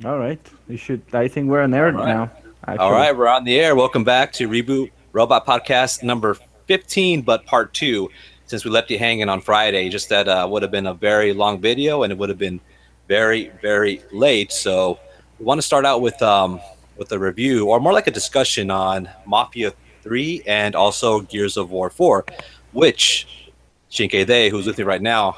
All right. You should. I think we're on All air right. now. All Actually. right, we're on the air. Welcome back to Reboot Robot Podcast number 15, but part two. Since we left you hanging on Friday, just that would have been a very long video and it would have been very, very late. So we want to start out with a review or more like a discussion on Mafia 3 and also Gears of War 4, which Shinkei, who's with me right now,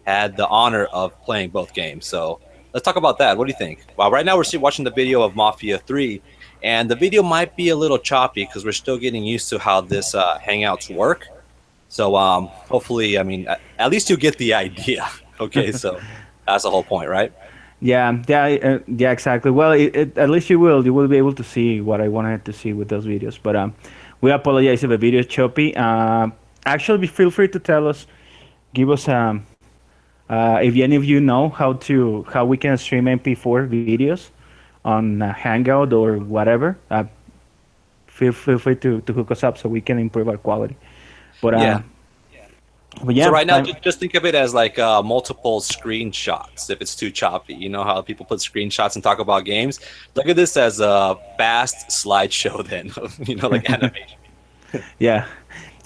had the honor of playing both games. So let's talk about that. What do you think? Well, right now we're watching the video of Mafia 3, and the video might be a little choppy because we're still getting used to how this Hangouts work. So hopefully, I mean, at least you get the idea. Okay, so that's the whole point, right? Yeah, exactly. Well, at least you will be able to see what I wanted to see with those videos. But we apologize if the video is choppy. Actually, feel free to tell us, give us if any of you know how we can stream MP4 videos on Hangout or whatever. Feel free to hook us up so we can improve our quality. But Yeah. but So yeah, right now, just think of it as like multiple screenshots. If it's too choppy, you know how people put screenshots and talk about games. Look at this as a fast slideshow. Then like animation. yeah.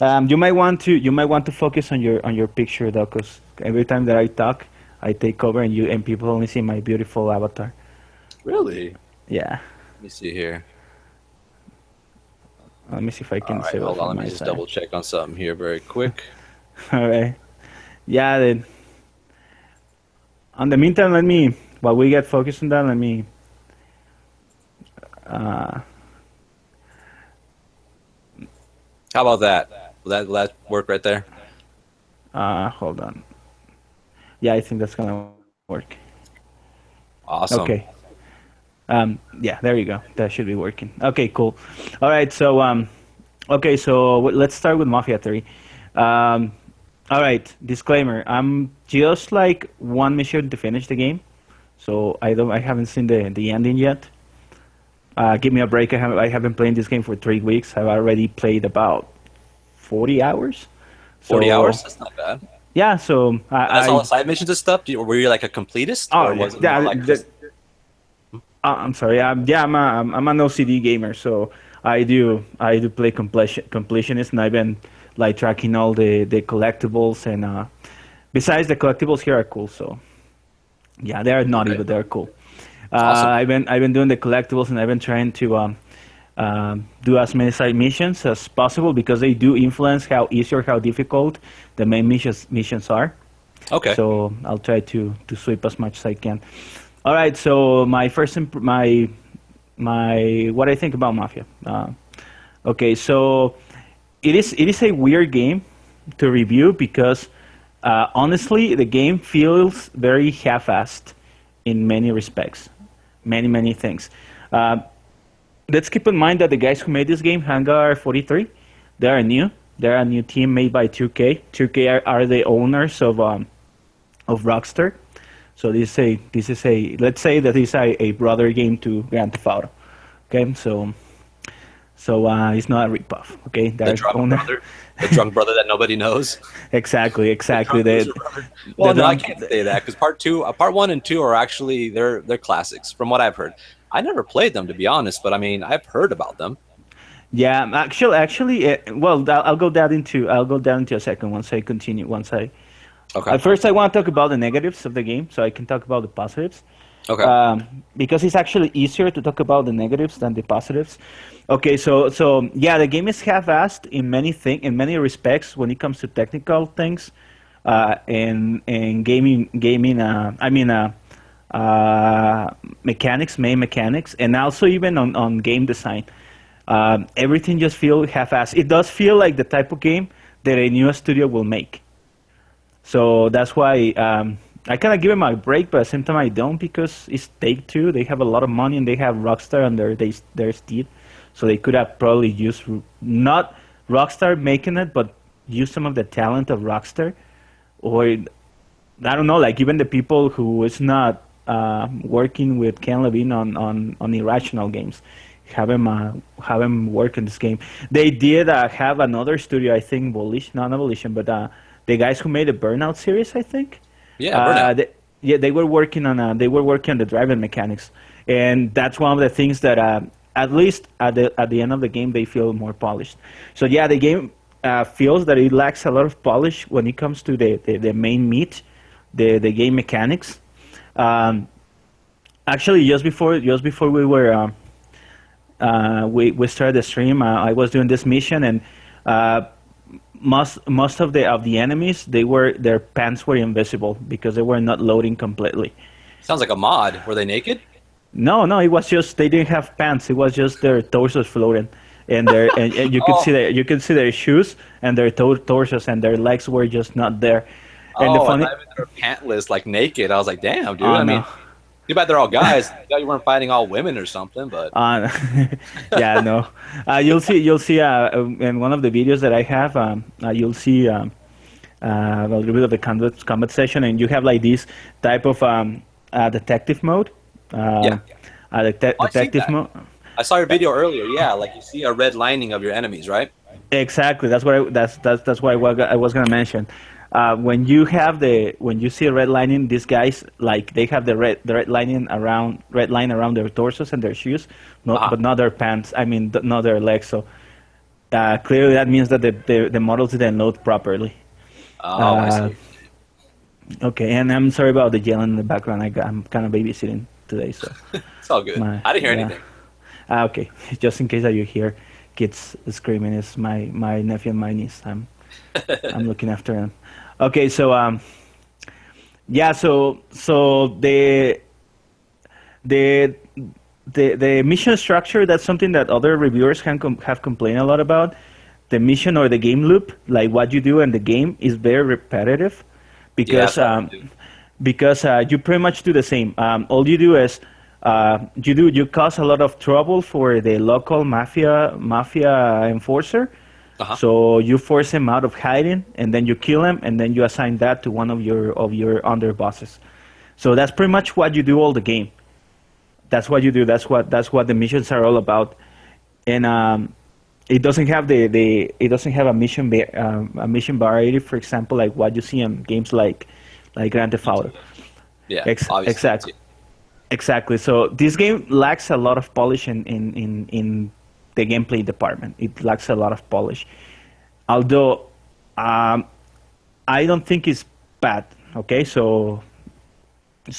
You might want to focus on your picture though, because every time that I talk, I take over and people only see my beautiful avatar. Really? Yeah. Let me see here. Let me see if I All can right, save it hold on. from Let me my just side. double check on something here very quick. All right. Yeah. Then, on the meantime, while we get focused on that, let me. Uh, How about that? Will that work right there? hold on. Yeah, I think that's gonna work. Okay. Awesome. Yeah, there you go. That should be working. Okay, cool. All right, so okay, so let's start with Mafia 3. Um, all right, disclaimer. I'm just like one mission to finish the game, so I haven't seen the ending yet. Give me a break. I haven't played this game for 3 weeks. I've already played about 40 hours. 40 So hours? That's not bad. yeah, so And that's all I side missions and stuff? Were you like a completist? oh Or yeah, was it more like just. I'm sorry. Yeah, I'm an OCD gamer, so I do play completionist, and I've been like tracking all the collectibles, and besides the collectibles here are cool. So yeah, they are naughty, Okay. but they're cool. Awesome. I've been doing the collectibles, and I've been trying to do as many side missions as possible because they do influence how easy or how difficult the main missions are. Okay. So I'll try to sweep as much as I can. All right. So my first my what I think about Mafia. Okay. So it is a weird game to review because honestly the game feels very half-assed in many respects, many things. Uh, let's keep in mind that the guys who made this game, Hangar 43, they are new. They're a new team made by 2K. 2K are the owners of Rockstar. So this is a let's say that this is a brother game to Grand Theft Auto. Okay, so it's not a ripoff. Okay, The they're drunk owner. brother. The drunk brother that nobody knows. The Exactly. drunk The loser brother. the Well, no, I drunk. can't say that because part one and two are actually they're classics from what I've heard. I never played them to be honest, but I mean I've heard about them. Yeah, actually, well, I'll go down into a second once I continue. Once I Okay. At first I want to talk about the negatives of the game, so I can talk about the positives. Okay. Because it's actually easier to talk about the negatives than the positives. Okay, so yeah, the game is half-assed in many respects when it comes to technical things, and gaming. Mechanics, main mechanics, and also even on game design. Everything just feels half-assed. It does feel like the type of game that a new studio will make. So that's why I kind of give them a break, but at the same time I don't because it's Take Two. They have a lot of money and they have Rockstar under their steed, so they could have probably used not Rockstar making it, but use some of the talent of Rockstar, or I don't know, like even the people who is not working with Ken Levine on Irrational Games. Have him work in this game. They did have another studio, I think, Volition, not Volition, but the guys who made the Burnout series, I think. Yeah, Burnout. Yeah, they were working on the driving mechanics, and that's one of the things that at least at the end of the game they feel more polished. So yeah, the game feels that it lacks a lot of polish when it comes to the main meat, the game mechanics. Um, Actually, just before we started the stream, I was doing this mission, and uh, most of the enemies, their pants were invisible because they were not loading completely. Sounds like a mod. Were they naked? No, no, it was just they didn't have pants. It was just their torsos floating, and you could Oh, see their shoes and their torsos, and their legs were just not there. And the oh, I funny, thought they were pantless, like naked. I was like, damn, dude. oh I mean, no, too bad they're all guys. I thought you weren't fighting all women or something, but uh, yeah, no. You'll see in one of the videos that I have, you'll see a little bit of the combat session, and you have like this type of detective mode. yeah. Uh, Oh, I see detective that. mode. I saw your video earlier. Yeah, like you see a red lining of your enemies, right? Exactly. That's what I was gonna mention. When you see a red lining, these guys like they have the red line around their torsos and their shoes, Uh-huh. but not their pants. I mean, not their legs. So clearly that means that the models didn't load properly. Oh, I Uh, see. okay, and I'm sorry about the yelling in the background. I'm kind of babysitting today, so It's all good. my I didn't hear yeah. anything. Okay, just in case that you hear kids screaming, it's my nephew and my niece. I'm looking after them. Okay, so yeah, so the the mission structure, that's something that other reviewers have complained a lot about. The mission or the game loop, like what you do in the game, is very repetitive Yeah, because that's what I do. you pretty much do the same. All you do is you cause a lot of trouble for the local mafia enforcer. Uh-huh. So you force him out of hiding, and then you kill him, and then you assign that to one of your underbosses. So that's pretty much what you do all the game. That's what you do. That's what the missions are all about. And it doesn't have it doesn't have a mission variety, for example, like what you see in games like Grand Theft Auto. Yeah, obviously. Exactly. Exactly. So this game lacks a lot of polish in the gameplay department. It lacks a lot of polish. Although I don't think it's bad. Okay, so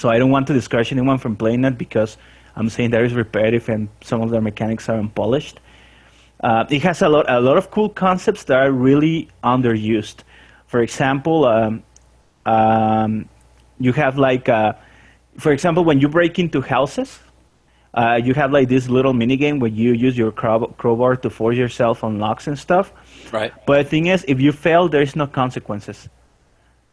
I don't want to discourage anyone from playing it because I'm saying that it's repetitive and some of the mechanics are unpolished. It has a lot of cool concepts that are really underused. For example, you have like for example, when you break into houses, you have like this little mini game where you use your crowbar to force yourself on locks and stuff. Right. But the thing is, if you fail, there is no consequences.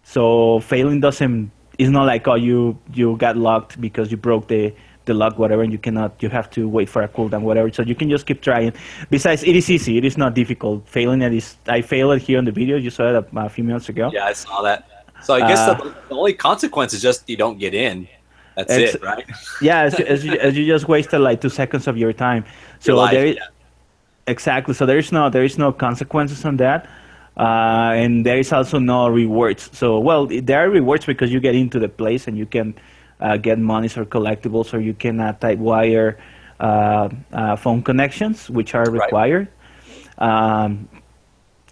So failing doesn't. It's not like, oh, you got locked because you broke the lock, whatever, and you have to wait for a cooldown, whatever. So you can just keep trying. Besides, it is easy. It is not difficult. Failing it is. I failed it here on the video. You saw it a few minutes ago. Yeah, I saw that. So I guess Uh, the only consequence is just you don't get in. That's it's it, right? yeah, as you just wasted like 2 seconds of your time. Your So life. there is Yeah. exactly. So there is no consequences on that. And there is also no rewards. So, well, there are rewards because you get into the place and you can get monies or collectibles, or you can type wire phone connections, which are Right. required. Um,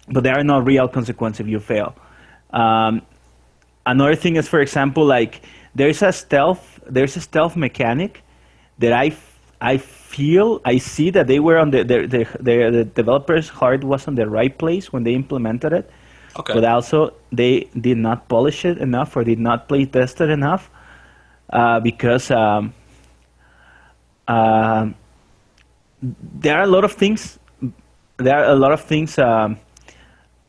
but there are no real consequences if you fail. Um, Another thing is, for example, like there's a stealth mechanic that I see that they were on the developers' heart was on the right place when they implemented it, Okay. but also they did not polish it enough or did not play test it enough because um, there are a lot of things. There are a lot of things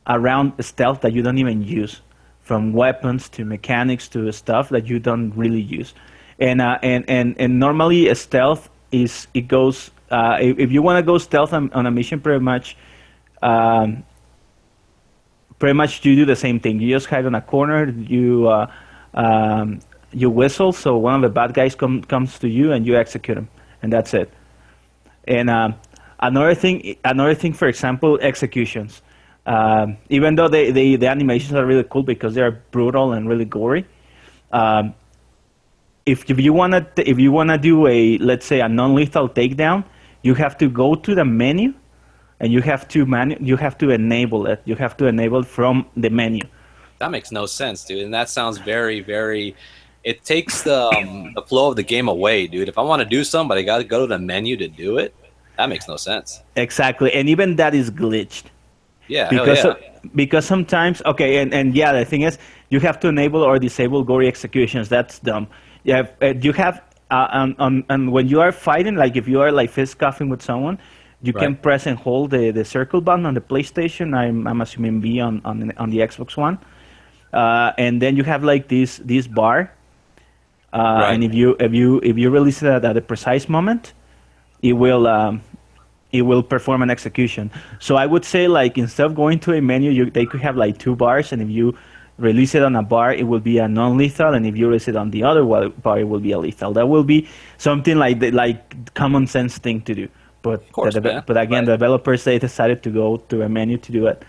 around stealth that you don't even use, from weapons to mechanics to stuff that you don't really use. And normally a stealth is it goes if you want to go stealth on a mission, um, pretty much you do the same thing. You just hide on a corner, you whistle, so one of the bad guys comes to you and you execute him, and that's it. And another thing, for example, executions. Even though the animations are really cool because they are brutal and really gory, um, if you wanna do a, let's say, a non-lethal takedown, you have to go to the menu and you have to enable it. You have to enable it from the menu. That makes no sense, dude. And that sounds very, very. It takes the flow of the game away, dude. If I want to do something, but I got to go to the menu to do it, that makes no sense. Exactly, and even that is glitched. Yeah, Because hell yeah. because sometimes, okay, and yeah, the thing is, you have to enable or disable gory executions. That's dumb. You have and when you are fighting, like if you are like fist cuffing with someone, you can Right. press and hold the circle button on the PlayStation. I'm assuming B on the Xbox One, and then you have like this bar, Right. and if you release it at a precise moment, it will. It will perform an execution. So I would say, like, instead of going to a menu, they could have like two bars, and if you release it on a bar, it will be a non-lethal, and if you release it on the other bar, it will be a lethal. That will be something like like common sense thing to do. But Of course, man. but again, Right. the developers, they decided to go to a menu to do it,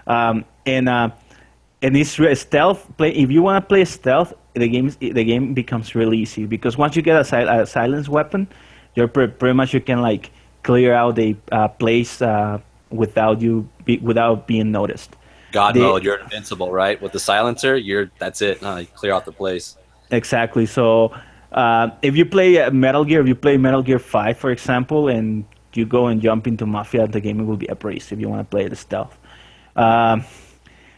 um, and uh, and it's stealth play. If you want to play stealth, the game becomes really easy because once you get a silence weapon, you're pretty much you can like clear out a place without being noticed. God The, mode, you're invincible, right? With the silencer, that's it. You clear out the place. exactly. So if you play Metal Gear, if you play Metal Gear 5, for example, and you go and jump into Mafia, the game will be abrasive if you want to play the stealth. Um,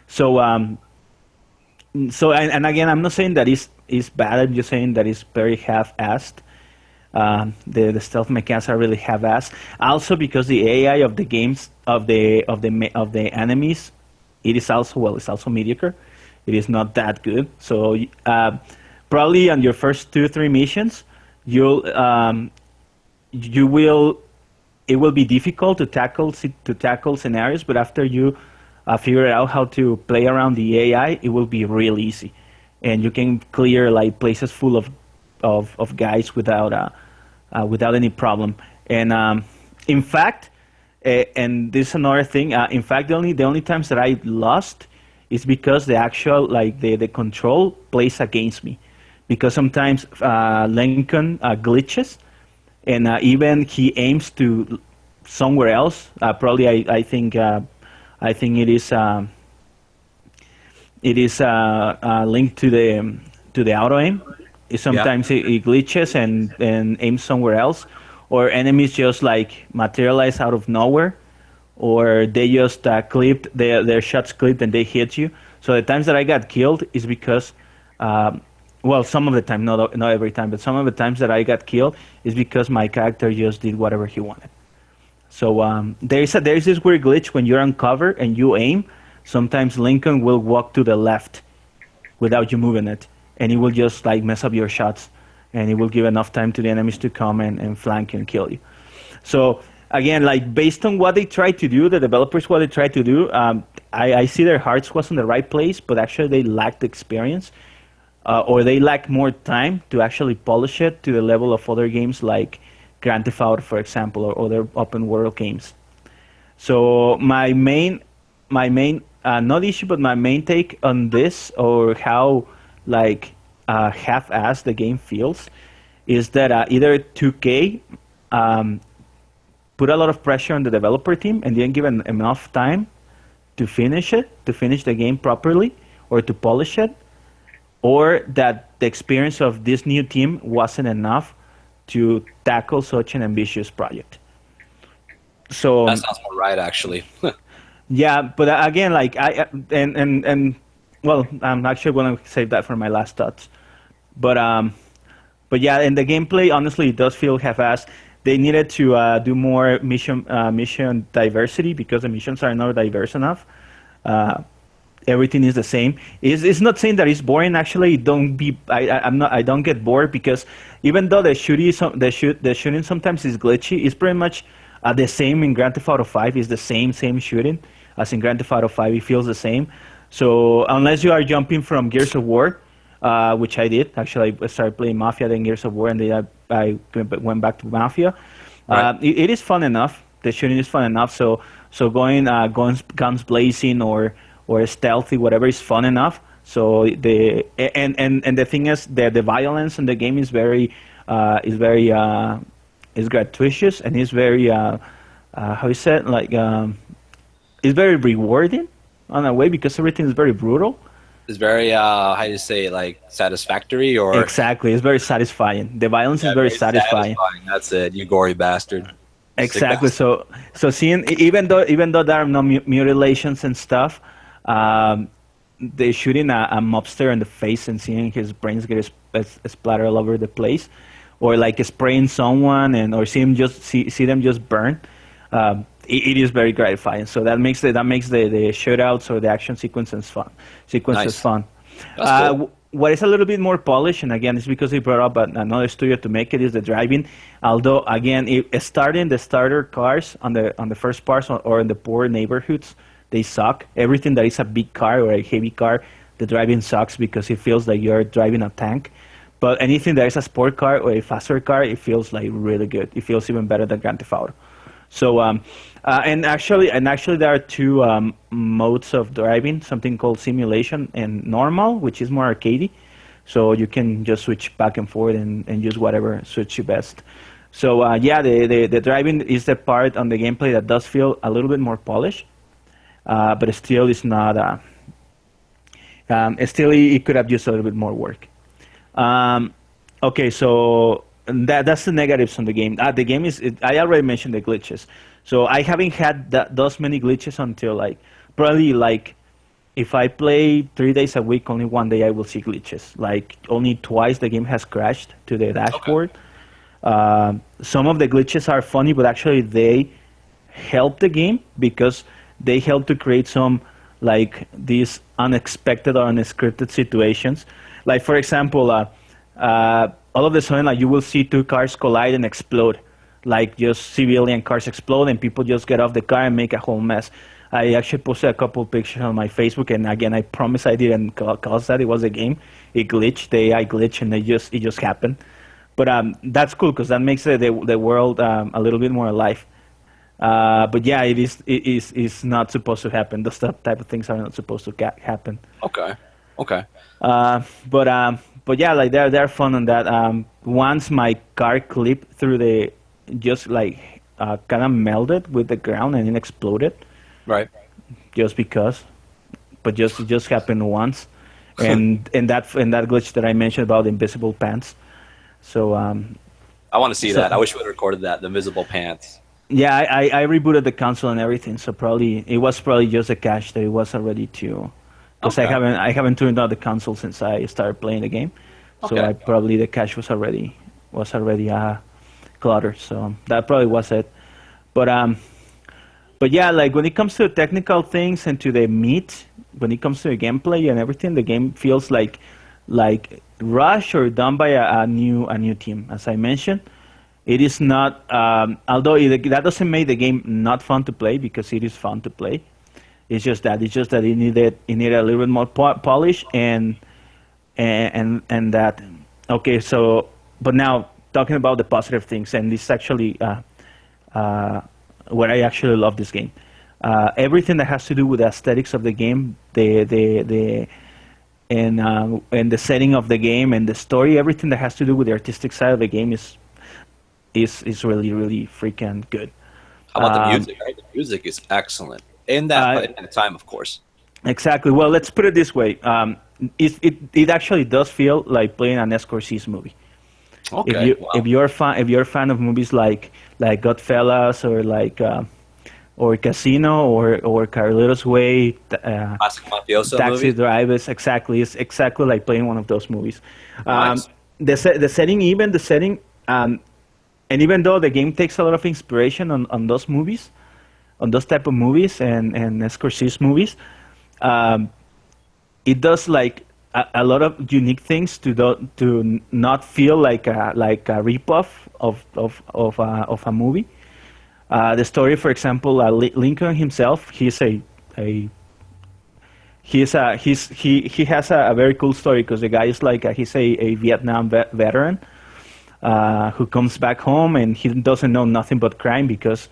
so and again, I'm not saying that is bad. I'm just saying that it's very half-assed. The stealth mechanics are really half-assed. Also, because the AI of the games of the enemies, it's also mediocre. It is not that good. So probably on your first 2 or 3 missions, you will it will be difficult to tackle scenarios, but after you figure out how to play around the AI, it will be real easy, and you can clear like places full of guys without any problem. And in fact, and this is another thing. In fact, the only times that I lost is because the actual like the control plays against me, because sometimes Lincoln glitches, and even he aims to somewhere else. Probably, I think it is linked to the auto aim. Yeah. Sometimes it glitches and aims somewhere else, or enemies just like materialize out of nowhere, or they just clipped their shots clipped and they hit you. So the times that I got killed is because, well, some of the time, not every time, but some of the times that I got killed is because my character just did whatever he wanted. So there's this weird glitch when you're on cover and you aim. Sometimes Lincoln will walk to the left without you moving it, and it will just like mess up your shots, and it will give enough time to the enemies to come and flank you and kill you. So again, like based on what they tried to do, the developers what they tried to do, I see their hearts was in the right place, but actually they lacked experience, or they lacked more time to actually polish it to the level of other games like Grand Theft Auto, for example, or other open world games. So my main not issue, but my main take on this, or how like half-assed the game feels, is that either 2K put a lot of pressure on the developer team and didn't give enough time to finish the game properly, or to polish it, or that the experience of this new team wasn't enough to tackle such an ambitious project. So That sounds more right, actually. yeah, but again, like and well, I'm actually going to save that for my last thoughts. But but yeah, in the gameplay, honestly, it does feel half-assed. They needed to do more mission diversity, because the missions are not diverse enough. Everything is the same. It's not saying that it's boring. Actually, I don't get bored, because even though the shooting sometimes is glitchy, it's pretty much the same in Grand Theft Auto 5. It's the same shooting as in Grand Theft Auto 5. It feels the same. So unless you are jumping from Gears of War, which I did. Actually, I started playing Mafia, then Gears of War, and then I went back to Mafia. Right. It is fun enough. The shooting is fun enough. So going guns blazing or stealthy, whatever, is fun enough. So and the thing is that the violence in the game is very is gratuitous, and is very how you said, like it's very rewarding on a way, because everything is very brutal. It's very how do you say, like satisfactory or Exactly, it's very satisfying. The violence is yeah, very very satisfying. satisfying. That's it. You gory bastard. You sick Exactly. bastard. So seeing, even though there are no mutilations and stuff, um, they shooting a mobster in the face and seeing his brains get splattered all over the place, or like spraying someone, and or see them just burn. It is very gratifying. So that makes the shootouts or the action sequences Nice. fun. That's cool. What is a little bit more polished, and again, it's because they brought up another studio to make it, is the driving. Although again, starting the starter cars on the first parts, or in the poor neighborhoods, they suck. Everything that is a big car or a heavy car, the driving sucks because it feels like you're driving a tank. But anything that is a sport car or a faster car, it feels like really good. It feels even better than Grand Theft Auto. So and actually there are two modes of driving, something called simulation and normal, which is more arcadey. So you can just switch back and forth and use whatever suits you best. So yeah, the driving is the part on the gameplay that does feel a little bit more polished, but it still is not. Still, it could have used a little bit more work. Okay, so that's the negatives on the game. The game I already mentioned the glitches. So I haven't had those many glitches until probably if I play 3 days a week, only one day I will see glitches. Like only twice the game has crashed to the dashboard. Some of the glitches are funny, but actually they help the game because they help to create some these unexpected or unscripted situations. Like for example, all of a sudden, you will see two cars collide and explode. Like just civilian cars explode and people just get off the car and make a whole mess. I actually posted a couple pictures on my Facebook, and again, I promise I didn't cause that. It was a game. It glitched, the AI glitch, and it just happened. But that's cool because that makes the world a little bit more alive. But yeah, it's not supposed to happen. Those type of things are not supposed to happen. Okay. Okay. But yeah, they're fun on that. Once my car clipped through just kind of melted with the ground and it exploded. Right. Just because, but it just happened once, and that glitch that I mentioned about the invisible pants. So I want to see that. I wish we had recorded that. The invisible pants. yeah, I rebooted the console and everything. So it was probably just a cache that it was already to, because Okay. I haven't turned on the console since I started playing the game. So Okay. probably the cache was already cluttered. So that probably was it. But yeah, when it comes to the technical things and to the meat, when it comes to the gameplay and everything, the game feels like rushed or done by a new team. As I mentioned, it is not. Although that doesn't make the game not fun to play, because it is fun to play. It's just that it needed a little bit more polish and that. Okay, so but now talking about the positive things, and this is actually what I actually love this game. Everything that has to do with the aesthetics of the game, and the setting of the game and the story, everything that has to do with the artistic side of the game is really, really freaking good. How about the music? Right? The music is excellent. In that time, of course. Exactly. Well, let's put it this way. It actually does feel like playing an Scorsese movie. Okay. If you're a fan of movies like Goodfellas or Casino or Carlito's Way, Classic mafioso Taxi movie. Drivers, exactly. It's exactly like playing one of those movies. Nice. The setting, and even though the game takes a lot of inspiration on those movies, on those type of movies and Scorsese movies, it does a lot of unique things to not feel like a ripoff of a movie. The story, for example, Lincoln himself, he has a very cool story, because the guy is he's a Vietnam veteran who comes back home, and he doesn't know nothing but crime because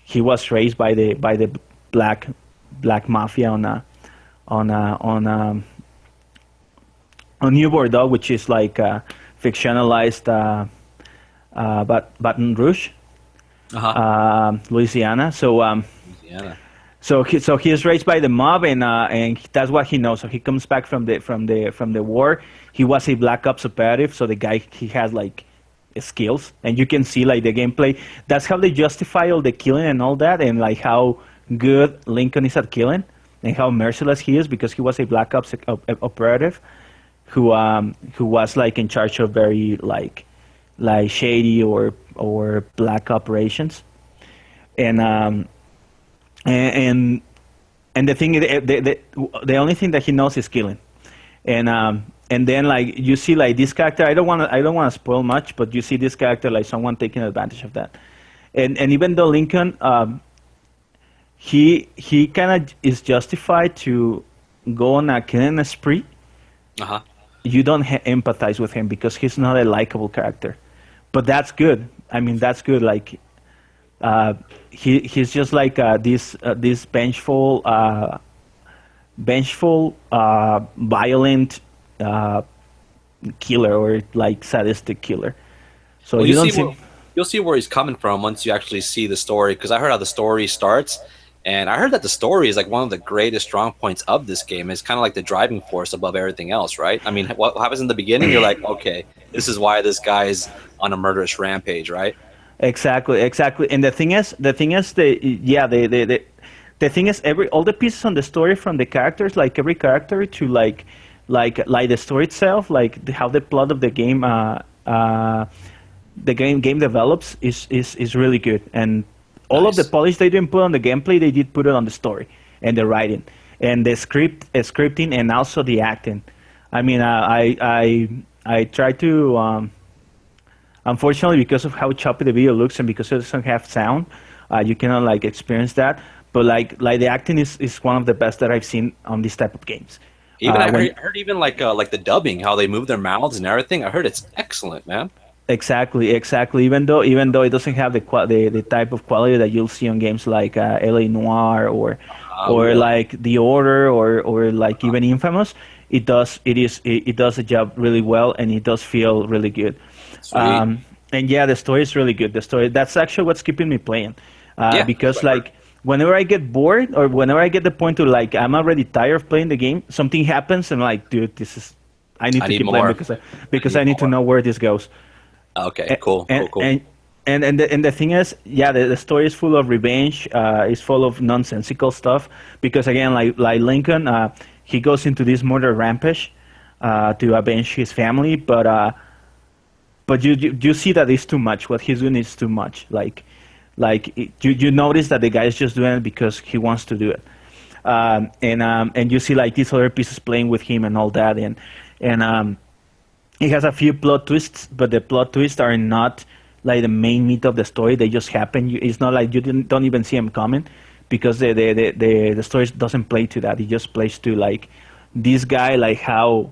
he was raised by the black mafia on New Bordeaux, which is like fictionalized Baton Rouge, Uh-huh. Louisiana. Louisiana. So he's raised by the mob, and that's what he knows. So he comes back from the war. He was a Black Ops operative, so the guy he has like skills, and you can see like the gameplay. That's how they justify all the killing and all that, and like how good Lincoln is at killing, and how merciless he is because he was a Black Ops operative who was like in charge of very like shady or black operations, and and and the thing is, the only thing that he knows is killing, and then like you see like this character. I don't want to spoil much, but you see this character like someone taking advantage of that, and even though Lincoln, he kind of is justified to go on a killing spree. Uh-huh. You don't empathize with him because he's not a likable character, but that's good. I mean, that's good. Like he's just like this vengeful, violent killer or like sadistic killer. So Well, you don't see. you'll see where he's coming from once you actually see the story. Because I heard how the story starts, and I heard that the story is like one of the greatest strong points of this game. It's kind of like the driving force above everything else, right? I mean, what happens in the beginning? You're like, okay, this is why this guy's on a murderous rampage, right? Exactly, exactly. And the thing is, the thing is, all the pieces on the story from the characters, like every character, to like the story itself, like how the plot of the game, the game develops is really good. And all of the Nice. polish they didn't put on the gameplay, they did put it on the story and the writing and the scripting, and also the acting. I mean, I try to. Unfortunately, because of how choppy the video looks and because it doesn't have sound, you cannot like experience that. But like the acting is one of the best that I've seen on this type of games. Even When I heard even like the dubbing, how they move their mouths and everything. I heard it's excellent, man. exactly, even though it doesn't have the type of quality that you'll see on games like LA Noire or Yeah. like The Order or like even Infamous, it does a job really well, and it does feel really good. Sweet. And yeah, the story is really good. The story, that's actually what's keeping me playing, Yeah, that's because what I heard. like whenever I get bored or whenever I get the point to like I'm already tired of playing the game, something happens and I'm like, dude, I need I to need keep playing more. because I I need need to more. know where this goes. Okay, And cool, and cool, cool. and and the thing is, yeah, the story is full of revenge. It's full of nonsensical stuff because again, like Lincoln, he goes into this murder rampage to avenge his family, but you see that it's too much. What he's doing is too much. You notice that the guy is just doing it because he wants to do it, and you see like these other pieces playing with him and all that, and it has a few plot twists, but the plot twists are not like the main meat of the story. They just happen. It's not like you don't even see them coming, because the story doesn't play to that. It just plays to like this guy, like how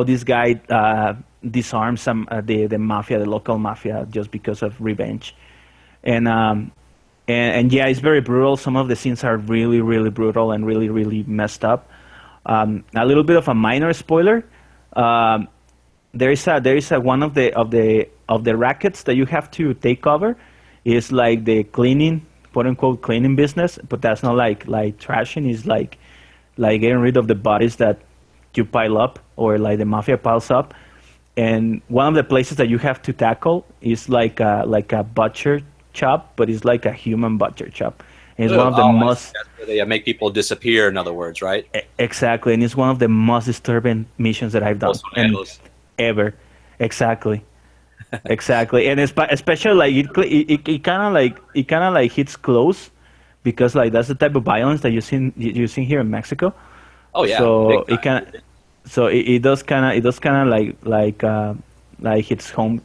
this guy disarms the mafia, the local mafia, just because of revenge, and and yeah, it's very brutal. Some of the scenes are really really brutal and really really messed up. A little bit of a minor spoiler. Um, there is a one of the rackets that you have to take over is like the cleaning, quote unquote cleaning business, but that's not like trashing. It's like getting rid of the bodies that you pile up or like the mafia piles up. And one of the places that you have to tackle is like a butcher shop, but it's like a human butcher shop. And it's one Ugh. of the Oh, I see. most That's where they make people disappear. In other words, right? exactly, and it's one of the most disturbing missions that I've done. Los And Soneros. ever. Exactly. Exactly. And especially like it kind of like hits close because like that's the type of violence that you see here in Mexico. Oh yeah, So big it time. kind of it does kind of like hits home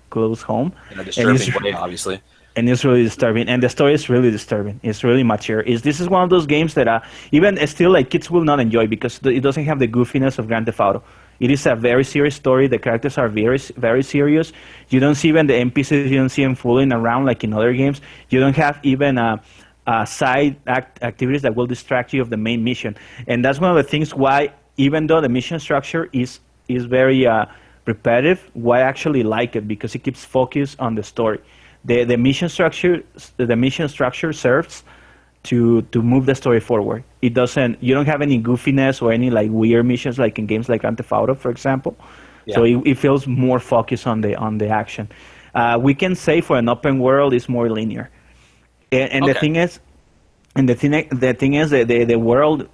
close home, In a and it's disturbing way, obviously. and it's really disturbing, and the story is really disturbing. It's really mature. This is one of those games that even still like kids will not enjoy because it doesn't have the goofiness of Grand Theft Auto. It is a very serious story. The characters are very very serious. You don't see even the NPCs. You don't see them fooling around like in other games. You don't have even side activities that will distract you of the main mission, and that's one of the things why even though the mission structure is very repetitive, why I actually like it because it keeps focus on the story. The mission structure serves to move the story forward. It doesn't. You don't have any goofiness or any like weird missions like in games like Grand Theft Auto, for example. So Yeah. it feels more focused on the action. We can say for an open world, it's more linear. And the Okay. thing is, the thing is that the world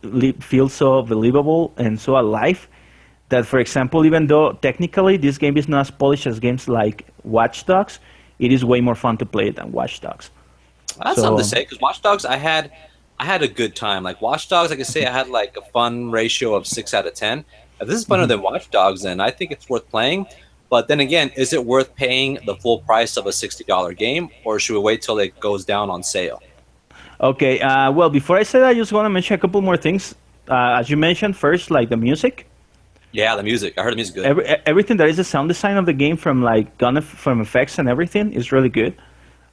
feels so believable and so alive that, for example, even though technically this game is not as polished as games like Watch Dogs, it is way more fun to play than Watch Dogs. That's So something to say because Watch Dogs, I had a good time. Like Watch Dogs, I could say I had like a fun ratio of 6 out of 10. If this is funner mhm. than Watch Dogs, then I think it's worth playing. But then again, is it worth paying the full price of a $60 game, or should we wait till it goes down on sale? Okay, well, before I say that, I just want to mention a couple more things. As you mentioned, first, like the music. Yeah, the music. I heard the music good. Everything that is the sound design of the game, from like from effects and everything, is really good.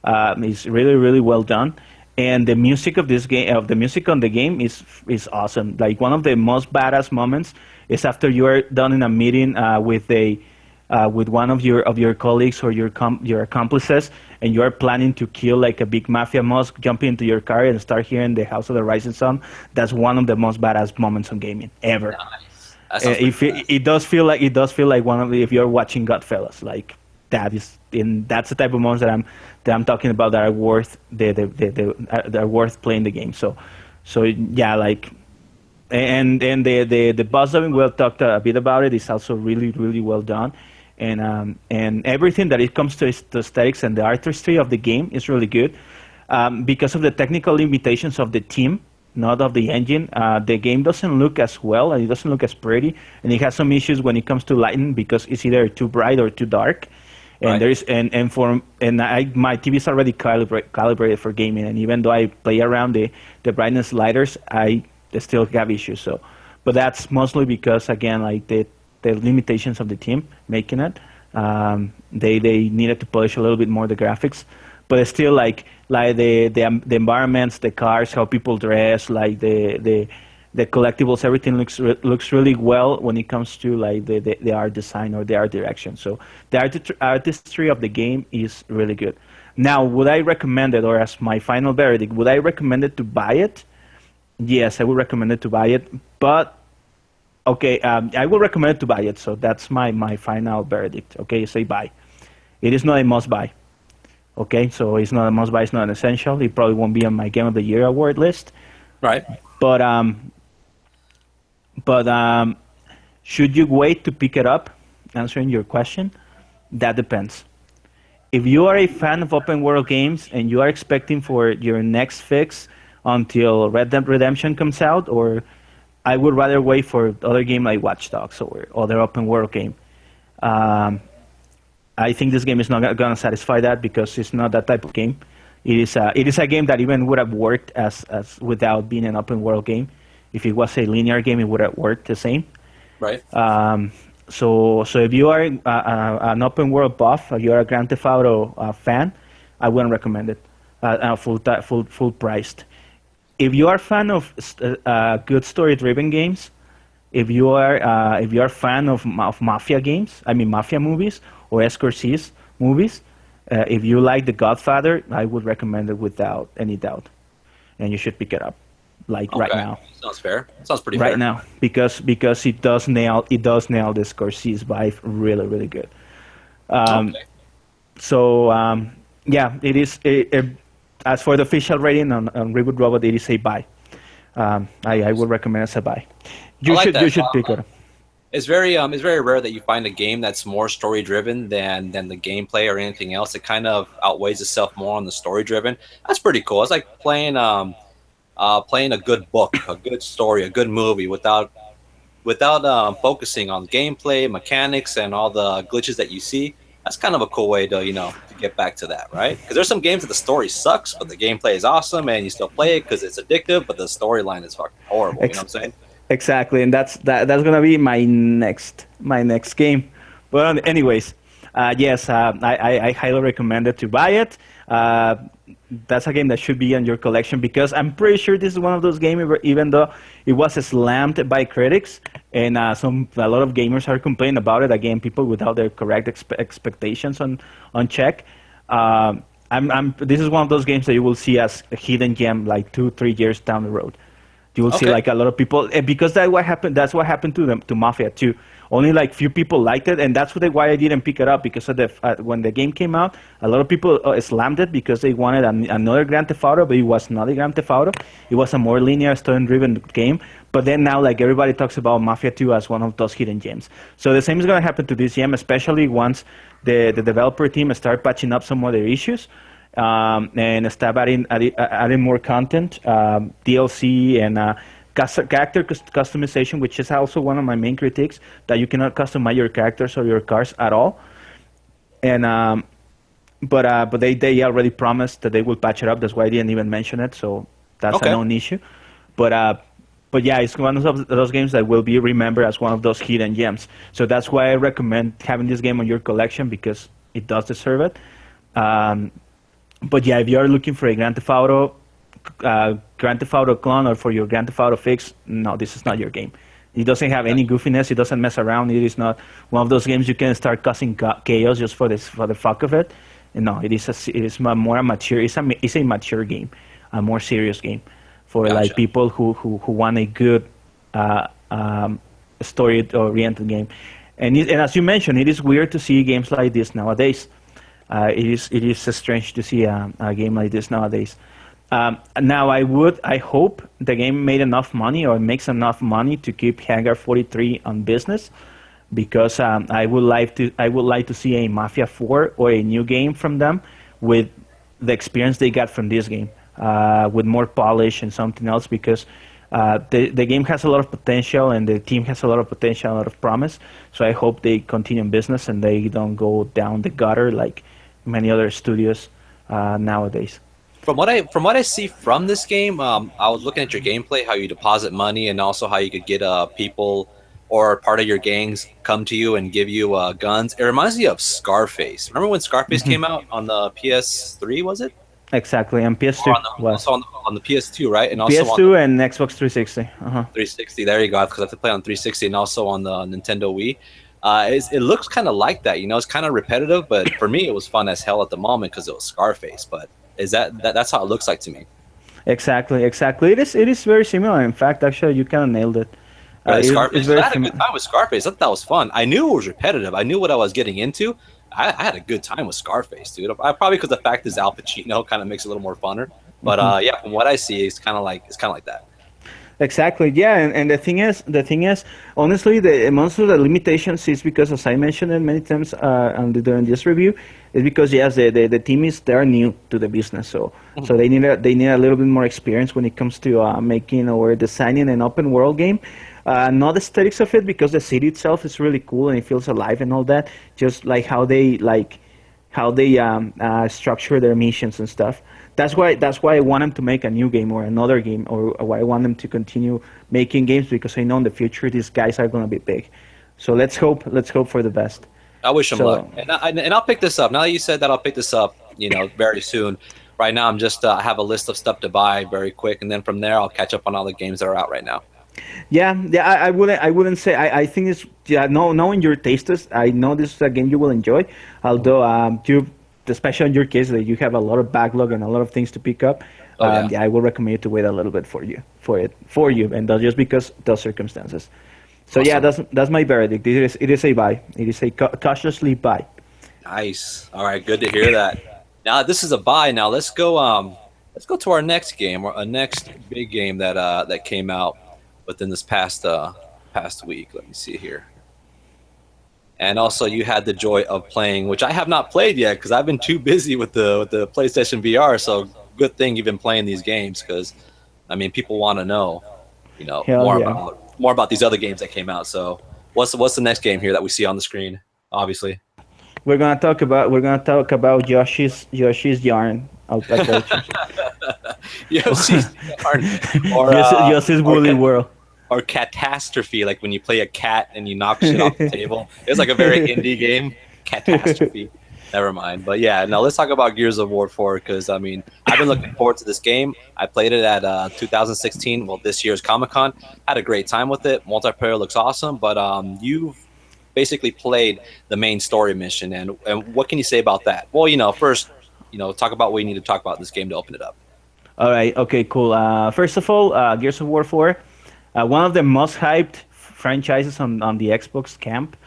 It's really really well done, and the music of this game, of the music on the game, is awesome. Like one of the most badass moments is after you are done in a meeting with one of your colleagues or your accomplices, and you are planning to kill like a big mafia boss, jump into your car and start hearing the House of the Rising Sun. That's one of the most badass moments on gaming ever. Nice. That sounds pretty If it does feel like one of the, if you're watching Godfellas, like that is in that's the type of moments that I'm talking about that are worth that are worth playing the game. So yeah, like and the boss dubbing, we'll talk a bit about it, is also really really well done, and everything that it comes to the aesthetics and the artistry of the game is really good, because of the technical limitations of the team, not of the engine. The game doesn't look as well, and it doesn't look as pretty, and it has some issues when it comes to lighting because it's either too bright or too dark. And Right. there is my TV is already calibrated for gaming, and even though I play around the brightness sliders, I still have issues. So, but that's mostly because again, like the limitations of the team making it. They needed to polish a little bit more the graphics, but it's still like the environments, the cars, how people dress, like the collectibles, everything looks really well when it comes to like the art design or the art direction. So the artistry of the game is really good. Now, would I recommend it, or as my final verdict, would I recommend it to buy it? Yes, I would recommend it to buy it, but okay, I will recommend it to buy it. So that's my final verdict. Okay, say buy. It is not a must buy. Okay, so it's not a must buy. It's not an essential. It probably won't be on my Game of the Year award list. Right. But should you wait to pick it up? Answering your question, that depends. If you are a fan of open world games and you are expecting for your next fix until Red Dead Redemption comes out, or I would rather wait for other game like Watch Dogs or other open world game. I think this game is not going to satisfy that because it's not that type of game. It is a game that even would have worked as without being an open world game. If it was a linear game, it would have worked the same. Right. So if you are an open world buff, or you're a Grand Theft Auto fan, I wouldn't recommend it. Full priced. If you are a fan of good story driven games, if you are a fan of mafia games, I mean mafia movies or Scorsese movies, if you like The Godfather, I would recommend it without any doubt, and you should pick it up, like right Okay. now. Sounds fair. Sounds pretty Right fair. now, because it does nail the Scorsese vibe really really good. Okay. So yeah, it is. As for the official rating on Reboot Robot, it is a buy. I would recommend it as a buy. I like You that. should pick it up. It's very rare that you find a game that's more story driven than the gameplay or anything else. It kind of outweighs itself more on the story driven. That's pretty cool. It's like playing playing a good book, a good story, a good movie without focusing on gameplay, mechanics, and all the glitches that you see. That's kind of a cool way to to get back to that, right? Because there's some games that the story sucks, but the gameplay is awesome, and you still play it because it's addictive. But the storyline is fucking horrible. You know what I'm saying? Exactly, and that's gonna be my next game. But anyways, yes, I highly recommend it to buy it. that's a game that should be in your collection, because I'm pretty sure this is one of those games where, even though it was slammed by critics and a lot of gamers are complaining about it, again, people without their correct expectations on check. This is one of those games that you will see as a hidden gem like 2-3 years down the road. You will see like a lot of people, because that's what happened. That's what happened to them, to Mafia too. Only like few people liked it, and that's why I didn't pick it up, because of when the game came out, a lot of people slammed it because they wanted another Grand Theft Auto, but it was not a Grand Theft Auto. It was a more linear, story-driven game. But then now, like, everybody talks about Mafia 2 as one of those hidden gems. So the same is going to happen to this game, especially once the developer team start patching up some of their issues. And start adding more content, DLC, and character customization, which is also one of my main critiques, that you cannot customize your characters or your cars at all. And but they already promised that they will patch it up. That's why I didn't even mention it. So that's a known issue. But yeah, it's one of those games that will be remembered as one of those hidden gems. So that's why I recommend having this game on your collection, because it does deserve it. But yeah, if you're looking for a Grand Theft Auto clone, or for your Grand Theft Auto fix, no, this is not your game. It doesn't have any goofiness. It doesn't mess around. It is not one of those games you can start causing chaos just for the fuck of it. And no, it is more mature. It's a mature game, a more serious game for like people who want a good story-oriented game. And as you mentioned, it is weird to see games like this nowadays. It is strange to see a game like this nowadays. Now, I hope the game made enough money, or makes enough money, to keep Hangar 43 on business, because I would like to see a Mafia 4 or a new game from them with the experience they got from this game, with more polish and something else, because the game has a lot of potential, and the team has a lot of potential, a lot of promise. So I hope they continue in business and they don't go down the gutter like many other studios nowadays. From what I see from this game, I was looking at your gameplay, how you deposit money, and also how you could get people or part of your gangs come to you and give you guns. It reminds me of Scarface. Remember when Scarface came out on the PS3? Was it? Exactly, and PS2 also on the PS2, right? And also PS2 and Xbox 360. 360. There you go. Because I have to play on 360 and also on the Nintendo Wii. It looks kind of like that, it's kind of repetitive, but for me it was fun as hell at the moment because it was Scarface. But that's how it looks like to me. Exactly. It is very similar. In fact, actually, you kind of nailed it. Scarface. I had a good time with Scarface. I thought that was fun. I knew it was repetitive. I knew what I was getting into. I had a good time with Scarface, dude. Probably because the fact is Al Pacino kind of makes it a little more funner. But yeah, from what I see, it's kind of like that. Exactly. Yeah, and the thing is, honestly, most of the limitations is because, as I mentioned it many times during this review, is because yes, the team they're new to the business, so they need a little bit more experience when it comes to making or designing an open world game. Not the aesthetics of it, because the city itself is really cool and it feels alive and all that. Just like how they structure their missions and stuff. That's why I want them to make a new game or another game, or why I want them to continue making games, because I know in the future these guys are going to be big. So let's hope for the best. I wish them luck, and I'll pick this up. Now that you said that, I'll pick this up. Very soon. Right now, I'm just I have a list of stuff to buy very quick, and then from there I'll catch up on all the games that are out right now. Yeah. I wouldn't say. I think it's knowing your tastes. I know this is a game you will enjoy. Although especially in your case, that you have a lot of backlog and a lot of things to pick up. I will recommend you to wait a little bit for you, and that's just because those circumstances. So awesome. Yeah, that's my verdict. It is a buy. It is a cautiously buy. Nice. All right, good to hear that. Now this is a buy. Now let's go to our next game, or a next big game that came out within this past week. Let me see here. And also, you had the joy of playing, which I have not played yet because I've been too busy with the PlayStation VR. So good thing you've been playing these games, because people want to know, more about these other games that came out. So what's the next game here that we see on the screen? Obviously, we're gonna talk about Yoshi's Yarn. Yoshi's Yarn, or Yoshi's Woolly World. Or Catastrophe, like when you play a cat and you knock shit off the table. It's like a very indie game. Catastrophe. Never mind. But yeah, now let's talk about Gears of War 4 because I mean I've been looking forward to this game. I played it at 2016, well this year's Comic Con. Had a great time with it. Multiplayer looks awesome, but you've basically played the main story mission, and what can you say about that? Well, first, talk about what you need to talk about in this game to open it up. All right. Okay. Cool. First of all, Gears of War 4, one of the most hyped franchises on the Xbox camp.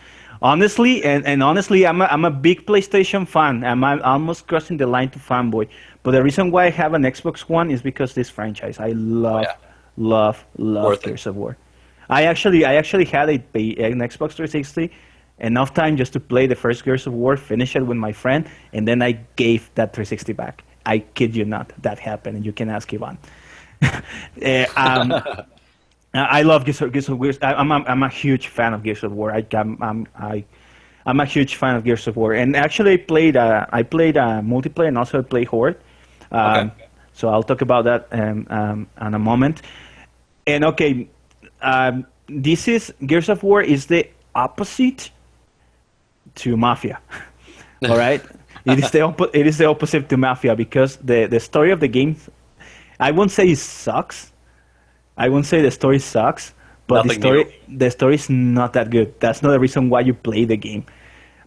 Honestly, and honestly, I'm a big PlayStation fan. I'm almost crossing the line to fanboy. But the reason why I have an Xbox One is because this franchise. I Oh love, yeah, love worth it. Gears of War. I actually had an Xbox 360 enough time just to play the first Gears of War, finish it with my friend, and then I gave that 360 back. I kid you not, that happened, and you can ask Ivan. I love Gears of War. I'm a huge fan of Gears of War. I'm a huge fan of Gears of War, and actually I played multiplayer and also I play Horde. Okay. So I'll talk about that in a moment. And okay, this is Gears of War is the opposite to Mafia. All right, it is the opposite to Mafia because the story of the game, I won't say it sucks. I won't say the story sucks, but Nothing new. the story is not that good. That's not the reason why you play the game.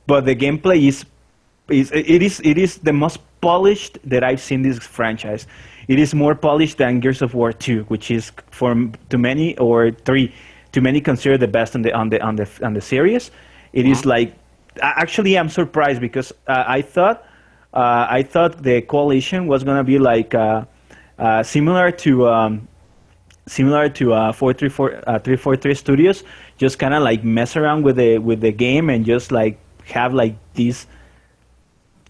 But the gameplay is the most polished that I've seen this franchise. It is more polished than Gears of War 2, which is to many, or 3 to many, considered the best on the series. It is like, actually I'm surprised because I thought the coalition was gonna be like similar to 343 Studios, just kind of like mess around with the game and just like have like this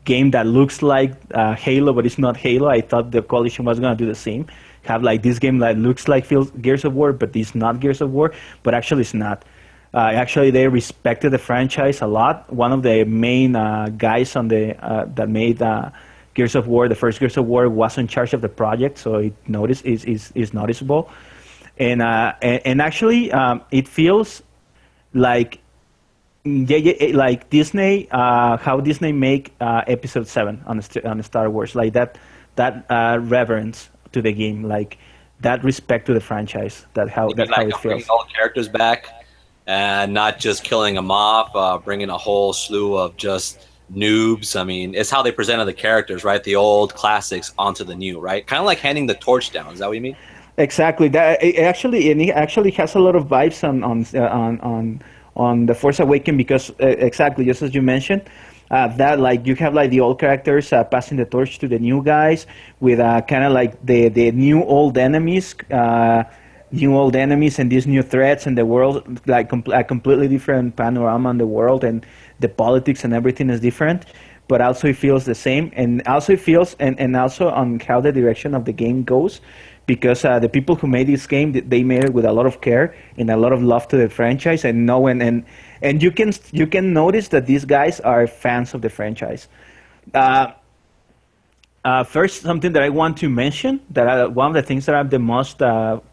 game that looks like Halo, but it's not Halo. I thought the Coalition was gonna do the same, have like this game that looks like Gears of War, but it's not Gears of War. But actually, it's not. Actually, they respected the franchise a lot. One of the main guys on the that made Gears of War, the first Gears of War, was in charge of the project, so it is noticeable. And actually, it feels like like Disney, how Disney make Episode 7 on Star Wars, like that reverence to the game, like that respect to the franchise, You mean how like it bringing feels. all the characters back and not just killing them off, bringing a whole slew of just noobs. I mean, it's how they presented the characters, right? The old classics onto the new, right? Kind of like handing the torch down. Is that what you mean? Exactly. It actually has a lot of vibes on the Force Awakens because exactly just as you mentioned, that like you have like the old characters passing the torch to the new guys with kind of like the new old enemies and these new threats and the world like a completely different panorama on the world, and the politics and everything is different. But also it feels the same, and also it feels and also on how the direction of the game goes, because the people who made this game, they made it with a lot of care and a lot of love to the franchise, and know and you can notice that these guys are fans of the franchise. Uh, First, something that I want to mention, one of the things that I'm the most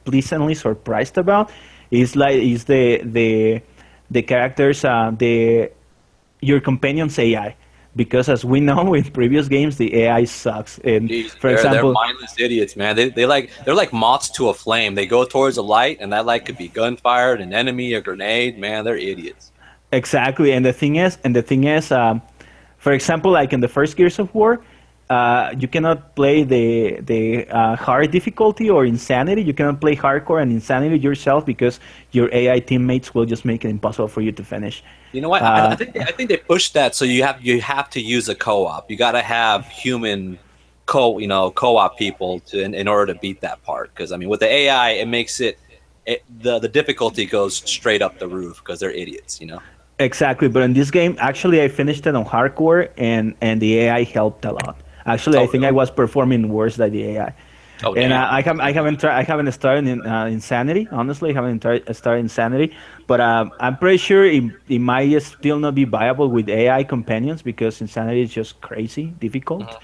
pleasantly surprised about is the characters, the your companion's AI, because as we know in previous games, the AI sucks. And Jeez, for they're example, mindless idiots, man. They're like moths to a flame. They go towards a light, and that light could be gunfire, an enemy, a grenade. Man, they're idiots. exactly, and the thing is, for example, like in the first Gears of War, you cannot play the hard difficulty or insanity. You cannot play hardcore and insanity yourself because your AI teammates will just make it impossible for you to finish. You know what? Uh, I think they pushed that so you have to use a co-op. You got to have human co-op people in order to beat that part. Because I mean, with the AI, it makes the difficulty goes straight up the roof because they're idiots. exactly, but in this game, actually, I finished it on hardcore, and the AI helped a lot. Actually, I Oh think I really? was performing worse than the AI. Oh And damn. I haven't started in Insanity. Honestly, I haven't started Insanity, but I'm pretty sure it might still not be viable with AI companions because Insanity is just crazy difficult.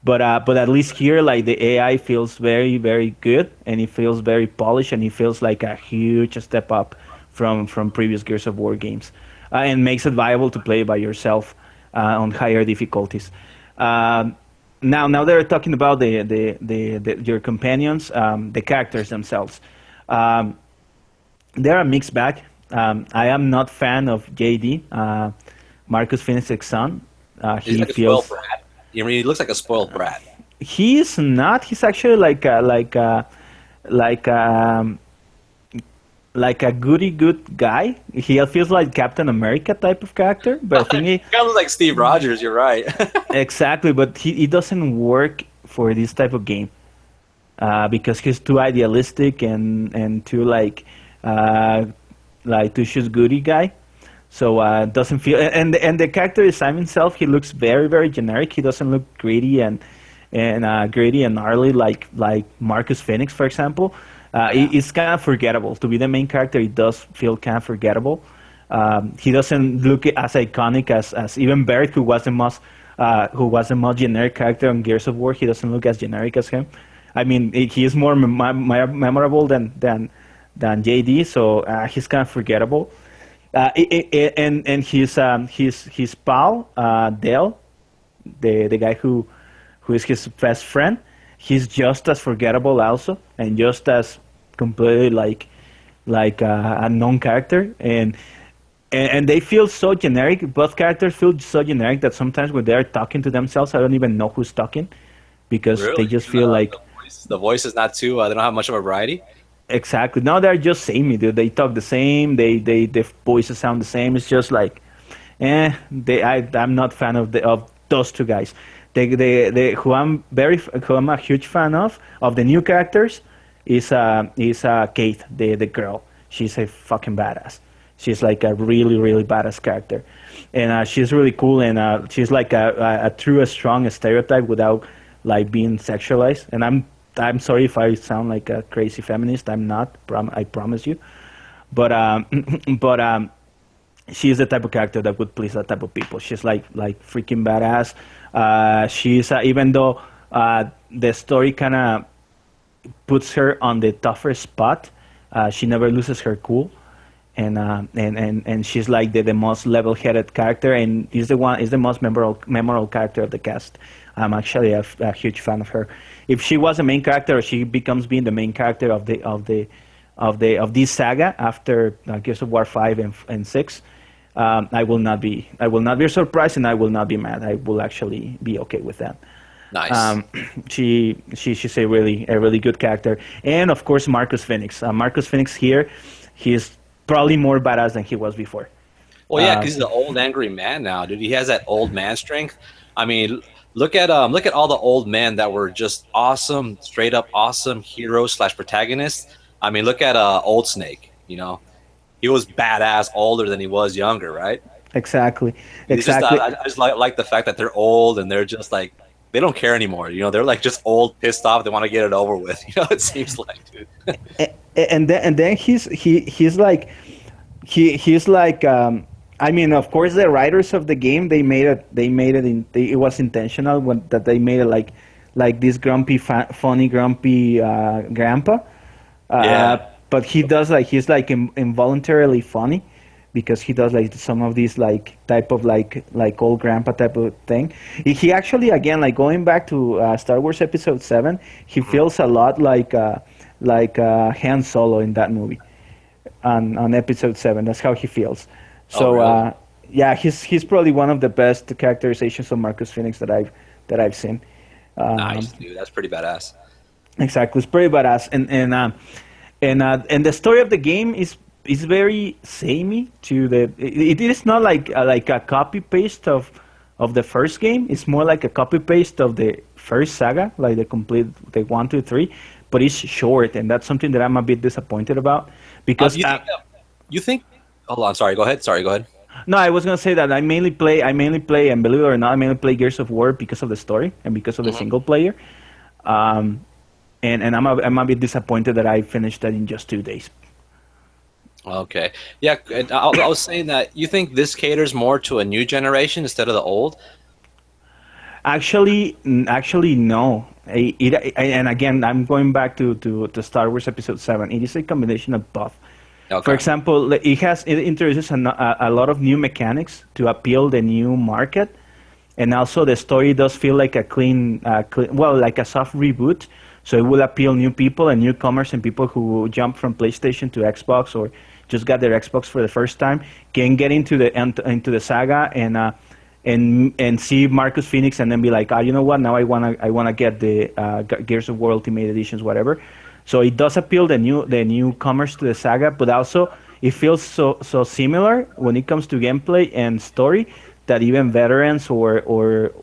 But at least here, like the AI feels very very good, and it feels very polished, and it feels like a huge step up from previous Gears of War games, and makes it viable to play by yourself. on higher difficulties. Now they're talking about your companions, the characters themselves. They're a mixed bag. I am not fan of JD, Marcus Phoenix's son. He's He like a spoiled feels brat. I mean, he looks like a spoiled brat. he's not. He's actually like like a goody good guy. He feels like Captain America type of character, but I think Kind of looks like Steve Rogers. You're right. exactly. But he doesn't work for this type of game because he's too idealistic and too like too shoes goody guy. So doesn't feel and the character design himself. He looks very very generic. He doesn't look gritty and gritty and gnarly like Marcus Phoenix, for example. It's kind of forgettable to be the main character. It does feel kind of forgettable. He doesn't look as iconic as even Barrett, who was the most generic character on Gears of War. He doesn't look as generic as him. I mean, he is more memorable than JD, so he's kind of forgettable. And his pal Dale, the guy who is his best friend, he's just as forgettable also, and just as completely like a known character, and they feel so generic. Both characters feel so generic that sometimes when they're talking to themselves, I don't even know who's talking because they Really? just feel like The voice is not too. They don't have much of a variety. exactly. No, they're just samey, dude. They talk the same. Their voices sound the same. It's just like, I'm not fan of those two guys. Who I'm a huge fan of the new characters is Kate, the girl. She's a fucking badass. She's like a really really badass character, and she's really cool. And she's like a true strong stereotype without like being sexualized. And I'm sorry if I sound like a crazy feminist. I'm not. I promise you. But she's the type of character that would please that type of people. She's like freaking badass. She's even though the story kind of puts her on the tougher spot, she never loses her cool, and she's like the most level-headed character, and is the most memorable character of the cast. I'm actually a huge fan of her. If she was a main character, or she becomes being the main character of this saga after Gears of War 5 and 6. I will not be surprised, and I will not be mad. I will actually be okay with that. Nice. She's a really good character, and of course Marcus Phoenix. Marcus Phoenix here, he's probably more badass than he was before. Well, yeah, because he's an old angry man now, dude. He has that old man strength. I mean, look at all the old men that were just awesome, straight up awesome heroes / protagonists. I mean, look at Old Snake. You know, he was badass older than he was younger, right? Exactly. I just like the fact that they're old and they're just like they don't care anymore. You know, they're like just old, pissed off. They want to get it over with. You know, it seems like, dude. and then he's like I mean, of course, the writers of the game they made it it was intentional that they made it like this grumpy, funny, grumpy grandpa. Yeah. But he's like involuntarily funny because he does like some of these like type of like old grandpa type of thing. He actually, again, like going back to Star Wars Episode 7, he feels a lot like Han Solo in that movie on Episode 7. That's how he feels. So really? yeah, he's probably one of the best characterizations of Marcus Phoenix that I've seen. Nice, dude. That's pretty badass. Exactly, it's pretty badass, and the story of the game is very samey to the. It is not like a copy paste of the first game. It's more like a copy paste of the first saga, like the 1, 2, 3. But it's short, and that's something that I'm a bit disappointed about because you think? Hold on, sorry. Go ahead. Sorry, go ahead. No, I was gonna say that I mainly play, and believe it or not, I mainly play Gears of War because of the story and because of the single player. And I'm a bit disappointed that I finished that in just 2 days. Okay. Yeah, and I was saying that you think this caters more to a new generation instead of the old? Actually, no. And again, I'm going back to Star Wars Episode 7. It is a combination of both. Okay. For example, it introduces a lot of new mechanics to appeal the new market. and also the story does feel like a well, like a soft reboot. So it will appeal new people and newcomers and people who jump from PlayStation to Xbox or just got their Xbox for the first time can get into the saga and see Marcus Phoenix and then be like, you know what? Now I wanna get the Gears of War Ultimate Editions, whatever. So it does appeal the newcomers to the saga, but also it feels so similar when it comes to gameplay and story that even veterans or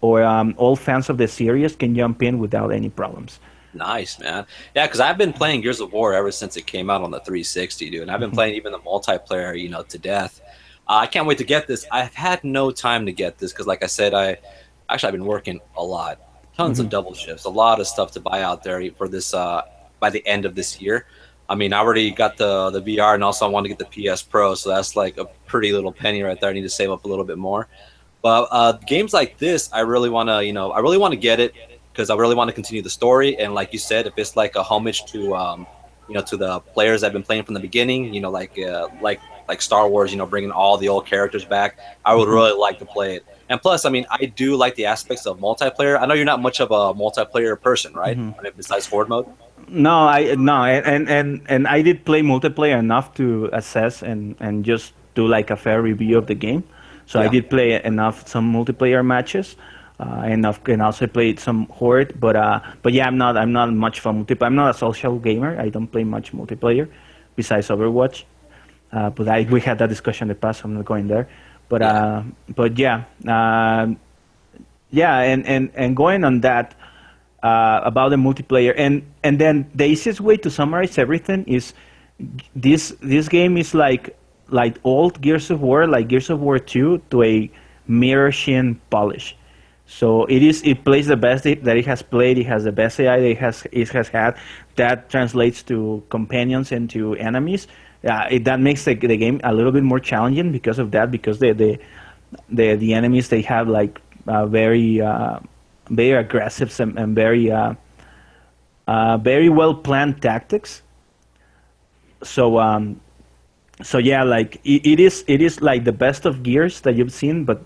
old fans of the series can jump in without any problems. Nice, man. Yeah, because I've been playing Gears of War ever since it came out on the 360, dude. And I've been playing even the multiplayer, to death. I can't wait to get this. I've had no time to get this because, like I said, I've been working a lot, tons of double shifts, a lot of stuff to buy out there for this by the end of this year. I mean, I already got the VR, and also I want to get the PS Pro, so that's like a pretty little penny right there. I need to save up a little bit more. But games like this, I really want to, I really want to get it because I really want to continue the story. And like you said, if it's like a homage to, to the players that have been playing from the beginning, like Star Wars, bringing all the old characters back, I would really like to play it. And plus, I mean, I do like the aspects of multiplayer. I know you're not much of a multiplayer person, right? I mean, besides horde mode. No, and I did play multiplayer enough to assess and just do like a fair review of the game. So I did play some multiplayer matches, and also played some horde. But yeah, I'm not much of a multiplayer. I'm not a social gamer. I don't play much multiplayer, besides Overwatch. But we had that discussion in the past. So I'm not going there. But yeah, and going on that. About the multiplayer, and then the easiest way to summarize everything is this game is like old Gears of War, like Gears of War 2 to a mirror shin polish. So it plays the best that it has played. It has the best AI that it has had. That translates to companions and to enemies. That makes the game a little bit more challenging because of that. Because the enemies, they have like very aggressive and very well planned tactics. So yeah, like it is like the best of Gears that you've seen, but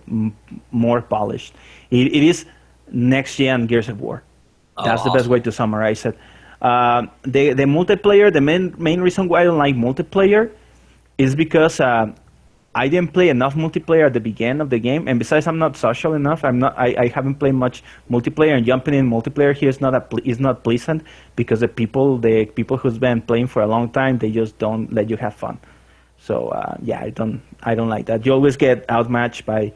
more polished. It is next gen Gears of War. That's the best way to summarize it. The multiplayer, the main reason why I don't like multiplayer is because I didn't play enough multiplayer at the beginning of the game, and besides, I'm not social enough. I haven't played much multiplayer, and jumping in multiplayer here is not pleasant because the people who's been playing for a long time, they just don't let you have fun. So yeah, I don't like that. You always get outmatched by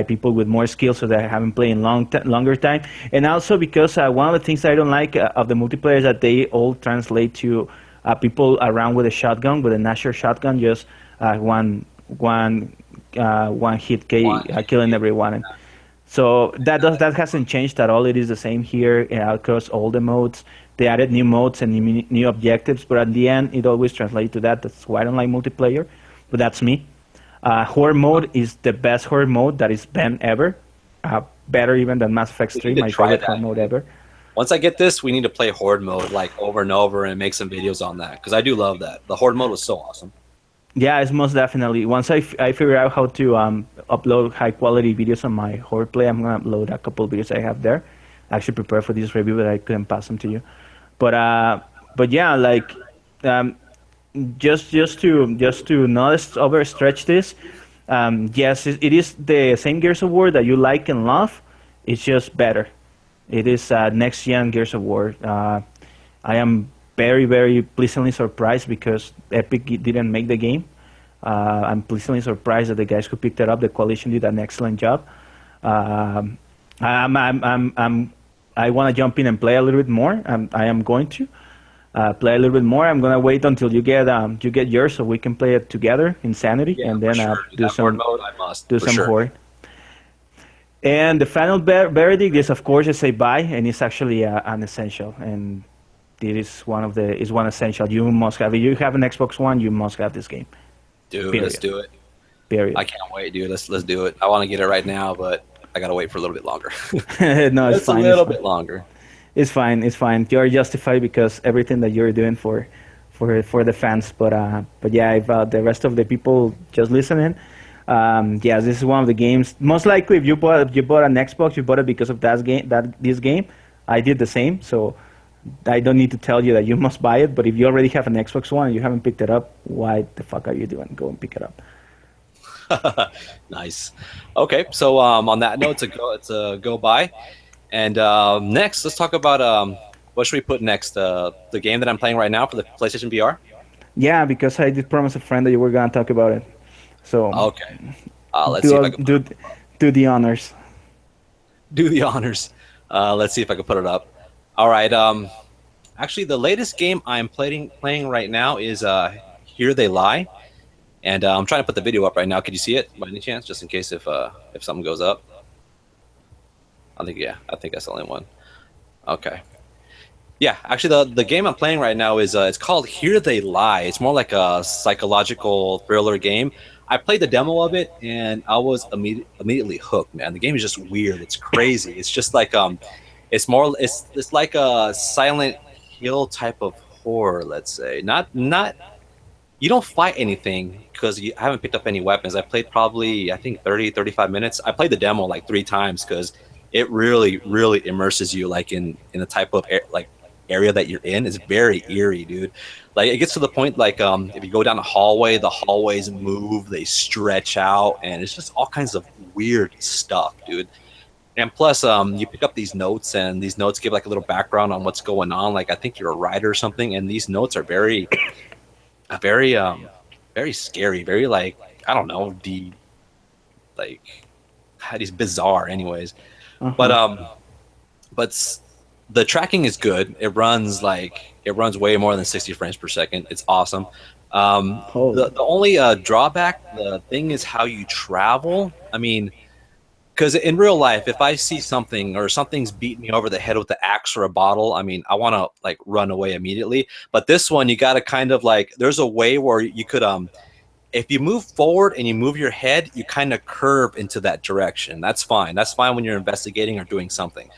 people with more skills, so that haven't played in longer time, and also because one of the things I don't like of the multiplayer is that they all translate to people around with a shotgun, with a Nasher shotgun, just one hit killing everyone. And so that hasn't changed at all. It is the same here across all the modes. They added new modes and new objectives, but at the end, it always translates to that. That's why I don't like multiplayer, but that's me. Horde mode is the best horde mode that is been ever. Better even than Mass Effect 3, my favorite horde mode ever. Once I get this, we need to play horde mode like over and over and make some videos on that because I do love that. The horde mode was so awesome. Yeah, it's most definitely. Once I figure out how to upload high quality videos on my horde play, I'm gonna upload a couple of videos I have there. I actually prepared for this review, but I couldn't pass them to you. But yeah, like just to not overstretch this. Yes, it is the same Gears of War that you like and love. It's just better. It is next gen Gears of War. I am very, very pleasantly surprised because Epic didn't make the game. I'm pleasantly surprised that the guys who picked it up, the Coalition, did an excellent job. I want to jump in and play a little bit more. I am going to play a little bit more. I'm gonna wait until you get yours so we can play it together, Insanity, and then do some horde. And the final verdict is, of course, a buy, and it's actually an essential. And it is one essential. You must have. If you have an Xbox One, you must have this game. Dude, period. Let's do it. Period. I can't wait, dude. Let's do it. I want to get it right now, but I gotta wait for a little bit longer. No, it's fine. A little bit longer. It's fine. It's fine. You're justified because everything that you're doing for the fans. But yeah, if the rest of the people just listening, Yeah, this is one of the games. Most likely, if you bought an Xbox, you bought it because of this game. I did the same, so I don't need to tell you that you must buy it. But if you already have an Xbox One and you haven't picked it up, why the fuck are you doing? Go and pick it up. Nice. Okay, so on that note, it's a go by. And next, let's talk about what should we put next? The game that I'm playing right now for the PlayStation VR. Yeah, because I did promise a friend that you were gonna talk about it. So Okay. Let's see if I can do the honors. do the honors. Let's see if I can put it up. All right. Actually, the latest game I'm playing right now is Here They Lie, and I'm trying to put the video up right now. Could you see it by any chance, just in case if something goes up? I think that's the only one. Okay. Yeah, actually, the game I'm playing right now is it's called Here They Lie. It's more like a psychological thriller game. I played the demo of it, and I was immediately hooked, man. The game is just weird. It's crazy. It's just like it's like a Silent Hill type of horror, let's say. Not you don't fight anything because I haven't picked up any weapons. I played probably, I think, 35 minutes. I played the demo like 3 times because it really immerses you like in the type of area that you're in. Is very eerie, dude. Like it gets to the point like if you go down a hallway, the hallways move, they stretch out, and it's just all kinds of weird stuff, dude. And plus, you pick up these notes, and these notes give like a little background on what's going on. Like I think you're a writer or something, and these notes are very scary, very like I don't know, like these bizarre, anyways. But the tracking is good. It runs way more than 60 frames per second. It's awesome. The only drawback, the thing is how you travel. I mean, because in real life, if I see something or something's beating me over the head with the axe or a bottle, I mean, I want to like run away immediately. But this one, you got to kind of like, there's a way where you could if you move forward and you move your head, you kind of curve into that direction. That's fine. That's fine when you're investigating or doing something.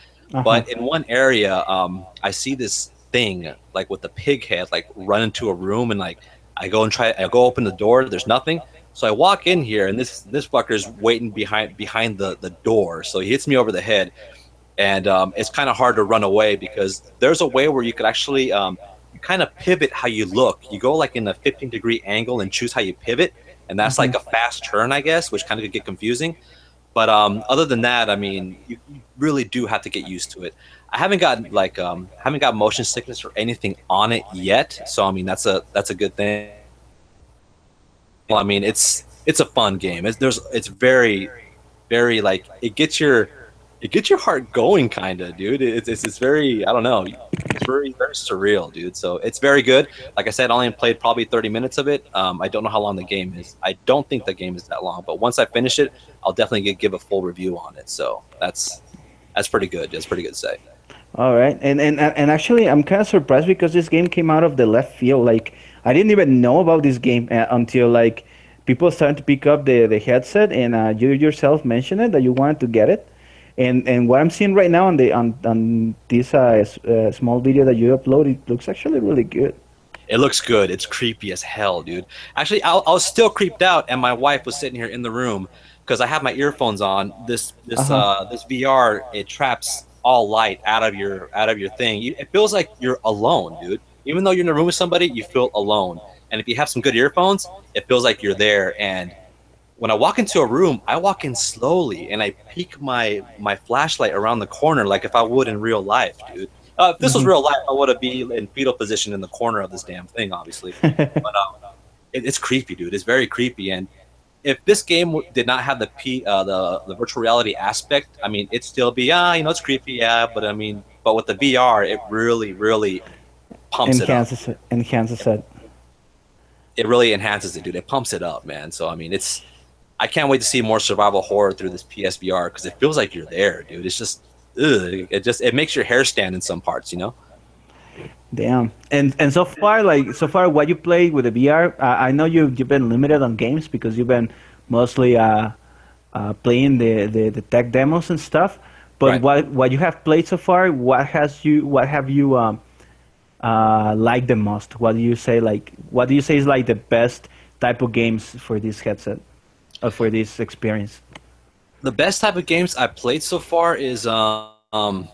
But in one area, I see this thing like with the pig head, like run into a room, and like I go open the door. There's nothing. So I walk in here, and this fucker's waiting behind the door. So he hits me over the head, and it's kind of hard to run away because there's a way where you could actually you kind of pivot how you look. You go like in a 15-degree angle and choose how you pivot, and that's like a fast turn, I guess, which kind of could get confusing. But other than that, I mean, you really do have to get used to it. I haven't got motion sickness or anything on it yet, so I mean that's a good thing. Well, I mean it's a fun game. It's very like it gets your heart going, kind of, dude. It's very, I don't know, it's very surreal, dude. So it's very good. Like I said, I only played probably 30 minutes of it. I don't know how long the game is. I don't think the game is that long, but once I finish it, I'll definitely give a full review on it. So that's pretty good. That's pretty good to say. All right, and actually, I'm kind of surprised because this game came out of the left field. Like, I didn't even know about this game until like people started to pick up the headset, and you yourself mentioned it that you wanted to get it. And what I'm seeing right now on this small video that you uploaded, it looks actually really good. It looks good. It's creepy as hell, dude. Actually, I was still creeped out, and my wife was sitting here in the room because I have my earphones on. This VR, it traps all light out of your thing. It feels like you're alone, dude. Even though you're in a room with somebody, you feel alone. And if you have some good earphones, it feels like you're there. And when I walk into a room, I walk in slowly, and I peek my flashlight around the corner like if I would in real life, dude. If this was real life, I would be in fetal position in the corner of this damn thing, obviously. But it's creepy, dude. It's very creepy. And if this game did not have the virtual reality aspect, I mean, it'd still be it's creepy, yeah. But I mean, but with the VR, it really pumps enhances it up. Enhances it. It really enhances it, dude. It pumps it up, man. So I mean, I can't wait to see more survival horror through this PSVR because it feels like you're there, dude. It's just, it makes your hair stand in some parts, you know. Damn. And so far, what you played with the VR, I know you've been limited on games because you've been mostly playing the tech demos and stuff. But right. what you have played so far, what have you liked the most? What do you say is like the best type of games for this headset? for this experience? The best type of games I've played so far is one,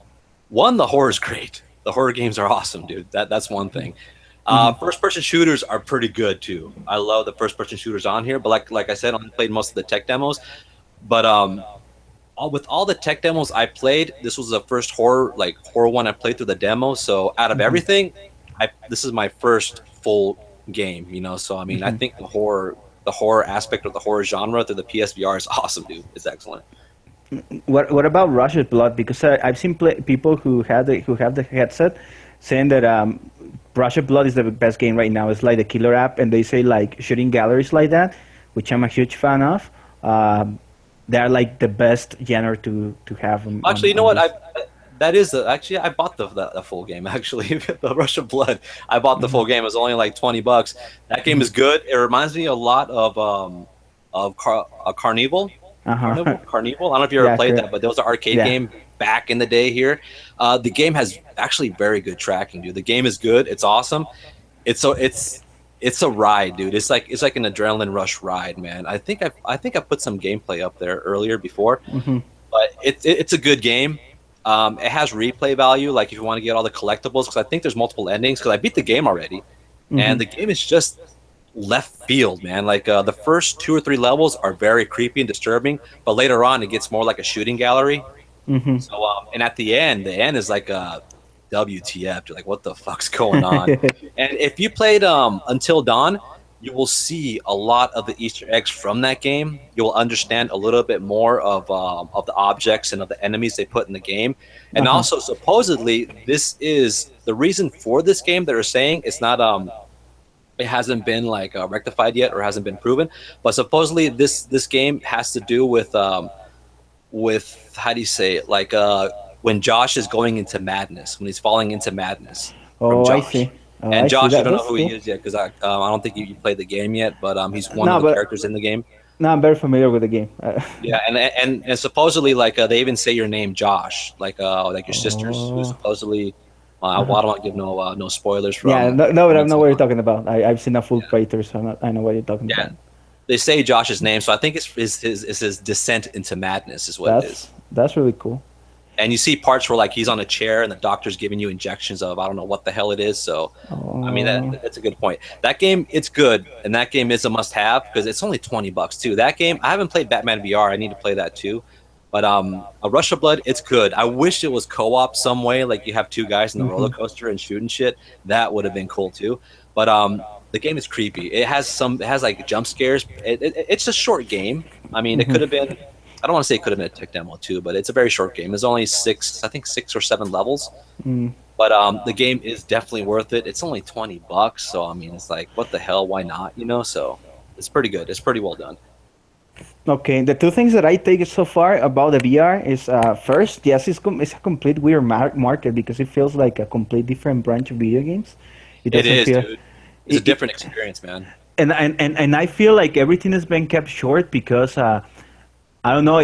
the horror is great. The horror games are awesome, dude. That's one thing. First-person shooters are pretty good too. I love the first-person shooters on here, but like I said, I only played most of the tech demos. But with all the tech demos I played, this was the first horror one I played through the demo. So out of everything, this is my first full game. You know, so I mean, I think the horror aspect of the horror genre through the PSVR is awesome, dude. It's excellent. What about Rush's Blood? Because I've seen people who have the headset saying that Rush's Blood is the best game right now. It's like the killer app, and they say like shooting galleries like that, which I'm a huge fan of. They're like the best genre to have. Actually, you know what? Actually, I bought the full game. Actually, the Rush of Blood. I bought the full game. It was only like $20. That game is good. It reminds me a lot of Carnival. Carnival. I don't know if you ever played that, but there was an arcade game back in the day here. The game has actually very good tracking, dude. The game is good. It's awesome. It's a ride, dude. It's like an adrenaline rush ride, man. I think I put some gameplay up there earlier before, but it's a good game. It has replay value, like if you want to get all the collectibles, because I think there's multiple endings. Because I beat the game already, and the game is just left field, man. Like the first 2 or 3 levels are very creepy and disturbing, but later on it gets more like a shooting gallery. So and at the end is like a WTF. You're like, what the fuck's going on? And if you played Until Dawn, you will see a lot of the Easter eggs from that game. You will understand a little bit more of the objects and of the enemies they put in the game. And also, supposedly, this is the reason for this game. They're saying it's not it hasn't been like rectified yet or hasn't been proven, but supposedly this game has to do with how do you say it, like when Josh is going into madness, when he's falling into madness. Oh, I see. And Josh, I don't know who he is yet because I don't think you played the game yet, but he's one of the characters in the game. No, I'm very familiar with the game. Yeah, and supposedly like they even say your name, Josh, like your sisters, who supposedly. I don't want to give no spoilers from. Yeah, no, but I know what you're talking about. I've seen a full playthrough, so I know what you're talking about. They say Josh's name, so I think it's his descent into madness is what it is. That's really cool. And you see parts where like he's on a chair and the doctor's giving you injections of I don't know what the hell it is. So I mean that's a good point. That game, it's good, and that game is a must-have because it's only $20 too. That game, I haven't played Batman VR. I need to play that too. But a Rush of Blood, it's good. I wish it was co-op some way, like you have 2 guys in the roller coaster and shooting shit. That would have been cool too. But the game is creepy. It has like jump scares. It's a short game. I mean, it could have been. I don't want to say it could have been a tech demo too, but it's a very short game. It's only 6 or 7 levels. But the game is definitely worth it. It's only $20, so I mean, it's like, what the hell? Why not? You know, so it's pretty good. It's pretty well done. Okay, the 2 things that I take so far about the VR is first, yes, it's a complete weird market because it feels like a complete different branch of video games. It is, dude. It's a different experience, man. And I feel like everything has been kept short because I don't know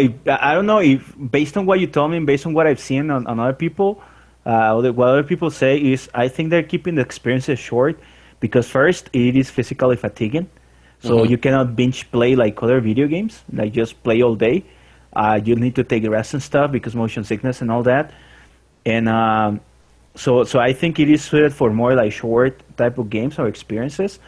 if based on what you told me and based on what I've seen on other people, what other people say is I think they're keeping the experiences short because first it is physically fatiguing. So you cannot binge play like other video games, like just play all day. You need to take rest and stuff because motion sickness and all that. And so I think it is suited for more like short type of games or experiences,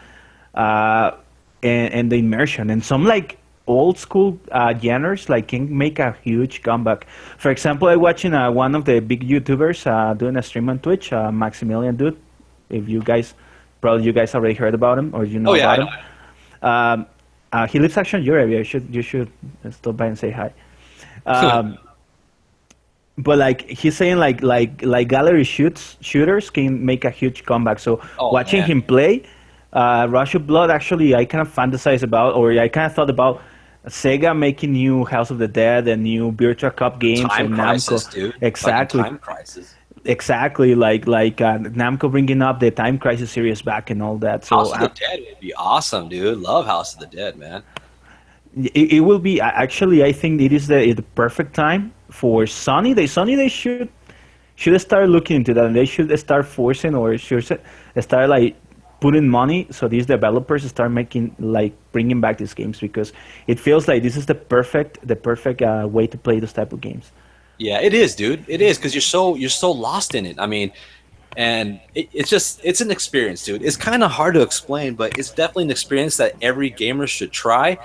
and the immersion. And some like old school genres like can make a huge comeback. For example, I'm watching one of the big YouTubers doing a stream on Twitch, Maximilian Dude. If you guys already heard about him or you know about him. He lives actually in Europe. You should stop by and say hi. But like he's saying, like gallery shooters can make a huge comeback. So watching him play, Rush of Blood, actually, I kind of fantasize about, or I kind of thought about Sega making new House of the Dead and new Virtua Cop games Time and Crisis, Namco. dude. Exactly. Time Crisis. Exactly, like Namco bringing up the Time Crisis series back and all that. So House of the Dead would be awesome, dude. Love House of the Dead, man. It will be actually. I think it is the perfect time for Sony. They should start looking into that, and they should start forcing or should start like put in money so these developers start making like bringing back these games because it feels like this is the perfect way to play this type of games. Yeah, it is, dude. It is because you're so lost in it. I mean, and it's an experience, dude. It's kind of hard to explain, but it's definitely an experience that every gamer should try.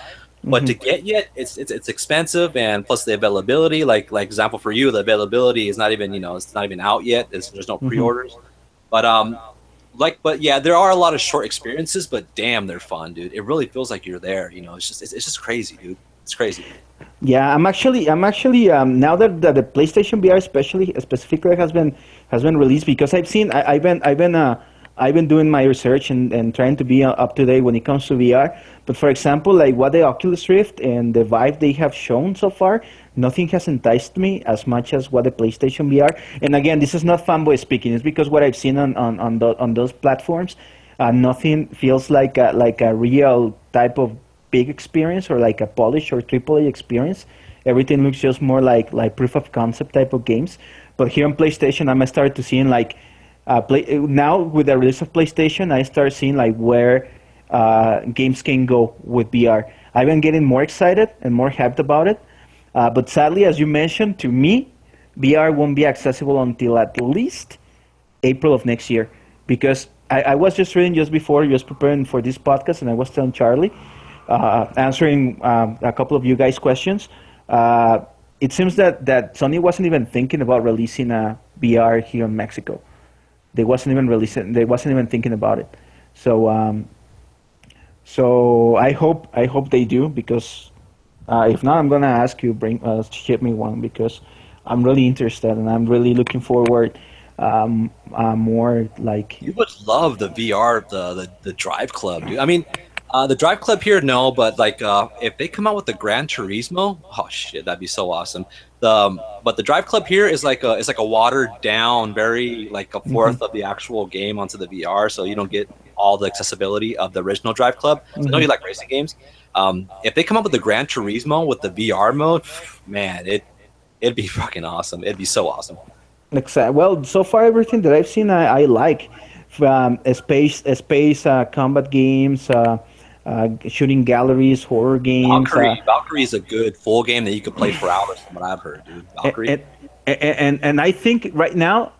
But to get yet, it's expensive, and plus the availability. Like example for you, the availability is not even it's not even out yet. There's no pre-orders. But but yeah, there are a lot of short experiences, but damn, they're fun, dude. It really feels like you're there. It's just crazy, dude. It's crazy. Yeah, I'm actually now that the PlayStation VR specifically has been released because I've been doing my research and trying to be up to date when it comes to VR. But for example, like what the Oculus Rift and the Vive they have shown so far, nothing has enticed me as much as what the PlayStation VR. And again, this is not fanboy speaking. It's because what I've seen on those platforms, nothing feels like a real type of big experience or like a polished or AAA experience. Everything looks just more like proof of concept type of games. But here on PlayStation, I'm starting to seeing like now with the release of PlayStation, I start seeing like where games can go with VR. I've been getting more excited and more hyped about it. But sadly, as you mentioned, to me, VR won't be accessible until at least April of next year. Because I was just reading just before, just preparing for this podcast, and I was telling Charlie, answering a couple of you guys' questions. It seems that Sony wasn't even thinking about releasing a VR here in Mexico. They wasn't even thinking about it. So I hope they do because if not, I'm gonna ask you ship me one because I'm really interested and I'm really looking forward more like. You would love the VR, the Drive Club, dude. I mean, the Drive Club here, no, but like if they come out with the Gran Turismo, oh shit, that'd be so awesome. But the Drive Club here is like a watered down, very like a fourth of the actual game onto the VR, so you don't get all the accessibility of the original Drive Club. So I know you like racing games. If they come up with the Gran Turismo with the VR mode, man, it'd be fucking awesome. It'd be so awesome. Well, so far everything that I've seen, I like. Space combat games, shooting galleries, horror games. Valkyrie is a good full game that you could play for hours, from what I've heard, dude. Valkyrie. And I think right now,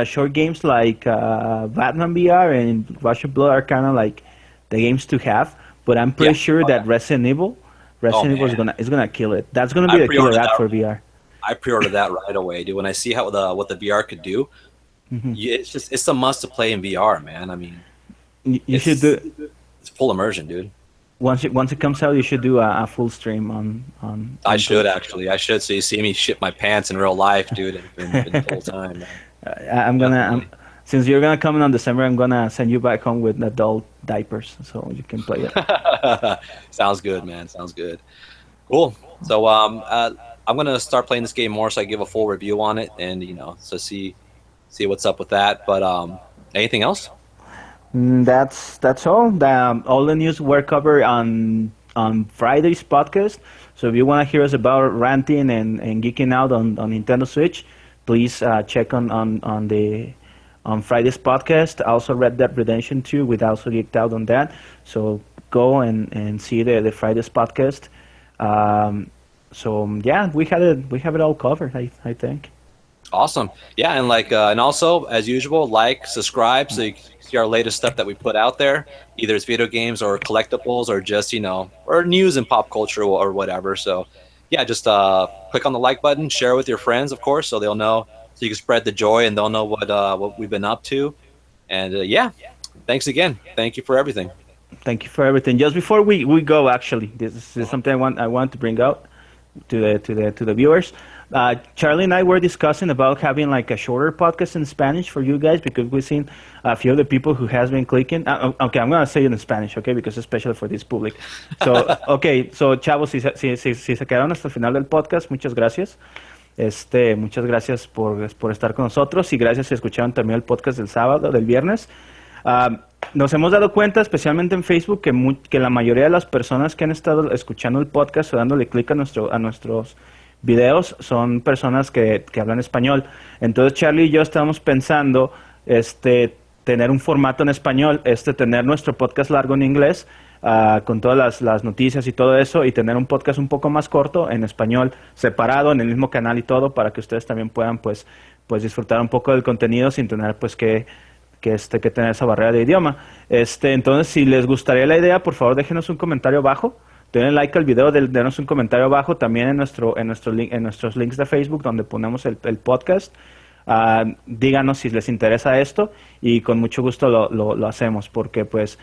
short games like Batman VR and Rush of Blood are kind of like the games to have. But I'm pretty sure that Resident Evil is gonna kill it. That's gonna be the killer app for VR. I pre-ordered that right away, dude. When I see what the VR could do, it's a must to play in VR, man. I mean, you should do. It's full immersion, dude. Once it comes out, you should do a full stream on I should actually. I should. So you see me shit my pants in real life, dude. In the full time. Man. Since you're gonna come in on December, I'm gonna send you back home with adult diapers so you can play it. Sounds good, man. Sounds good. Cool. So I'm gonna start playing this game more, so I give a full review on it, and so see what's up with that. But anything else? That's all. All the news were covered on Friday's podcast. So if you want to hear us about ranting and geeking out on Nintendo Switch, please check on Friday's podcast. I also Red Dead Redemption 2. We also geeked out on that. So go and see the Friday's podcast. So yeah, we have it all covered. I think. Awesome. Yeah, and and also as usual, subscribe so you can see our latest stuff that we put out there. Either it's video games or collectibles or just or news and pop culture or whatever. So yeah, just click on the like button, share with your friends, of course, so they'll know. So you can spread the joy and they'll know what we've been up to. And yeah, thanks again. Thank you for everything. Thank you for everything. Just before we go, actually, this is something I want to bring out to the viewers. Charlie and I were discussing about having like a shorter podcast in Spanish for you guys because we've seen a few of the people who has been clicking. Okay, I'm gonna say it in Spanish, okay, because especially for this public. So, okay, so chavos, si se quedaron hasta el final del podcast, muchas gracias. Muchas gracias por estar con nosotros y gracias si escucharon también el podcast del viernes. Nos hemos dado cuenta, especialmente en Facebook, que la mayoría de las personas que han estado escuchando el podcast o dándole clic a nuestros videos son personas que hablan español. Entonces Charlie y yo estábamos pensando tener un formato en español, tener nuestro podcast largo en inglés, con todas las noticias y todo eso, y tener un podcast un poco más corto en español, separado en el mismo canal y todo, para que ustedes también puedan pues disfrutar un poco del contenido sin tener pues que tener esa barrera de idioma. Entonces, si les gustaría la idea, por favor déjenos un comentario abajo. Denle like al video, denos un comentario abajo, también en nuestros links de Facebook donde ponemos el podcast. Díganos si les interesa esto y con mucho gusto lo hacemos, porque pues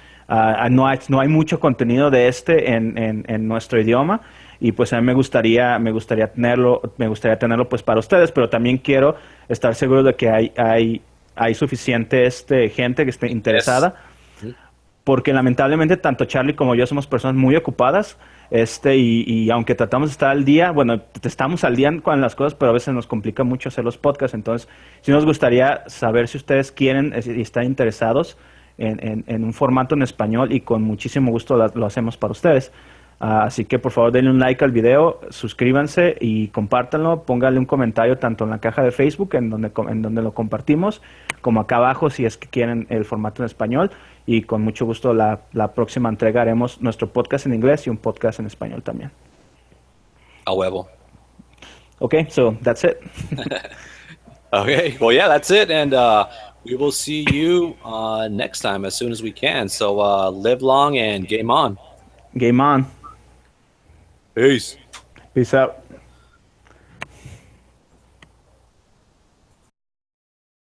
no hay mucho contenido de en nuestro idioma, y pues a mí me gustaría tenerlo pues para ustedes, pero también quiero estar seguro de que hay suficiente gente que esté interesada. Yes. Porque lamentablemente tanto Charlie como yo somos personas muy ocupadas, y aunque tratamos de estar al día, bueno, estamos al día con las cosas, pero a veces nos complica mucho hacer los podcasts. Entonces, sí nos gustaría saber si ustedes quieren y están interesados en un formato en español, y con muchísimo gusto lo hacemos para ustedes. Así que por favor denle un like al video, suscríbanse y compártanlo, pónganle un comentario tanto en la caja de Facebook en donde lo compartimos, como acá abajo si es que quieren el formato en español, y con mucho gusto la próxima entrega haremos nuestro podcast en inglés y un podcast en español también. A huevo. Okay, so that's it. Okay, well, yeah, that's it, and we will see you next time as soon as we can. So live long and game on. Game on. Peace. Peace out.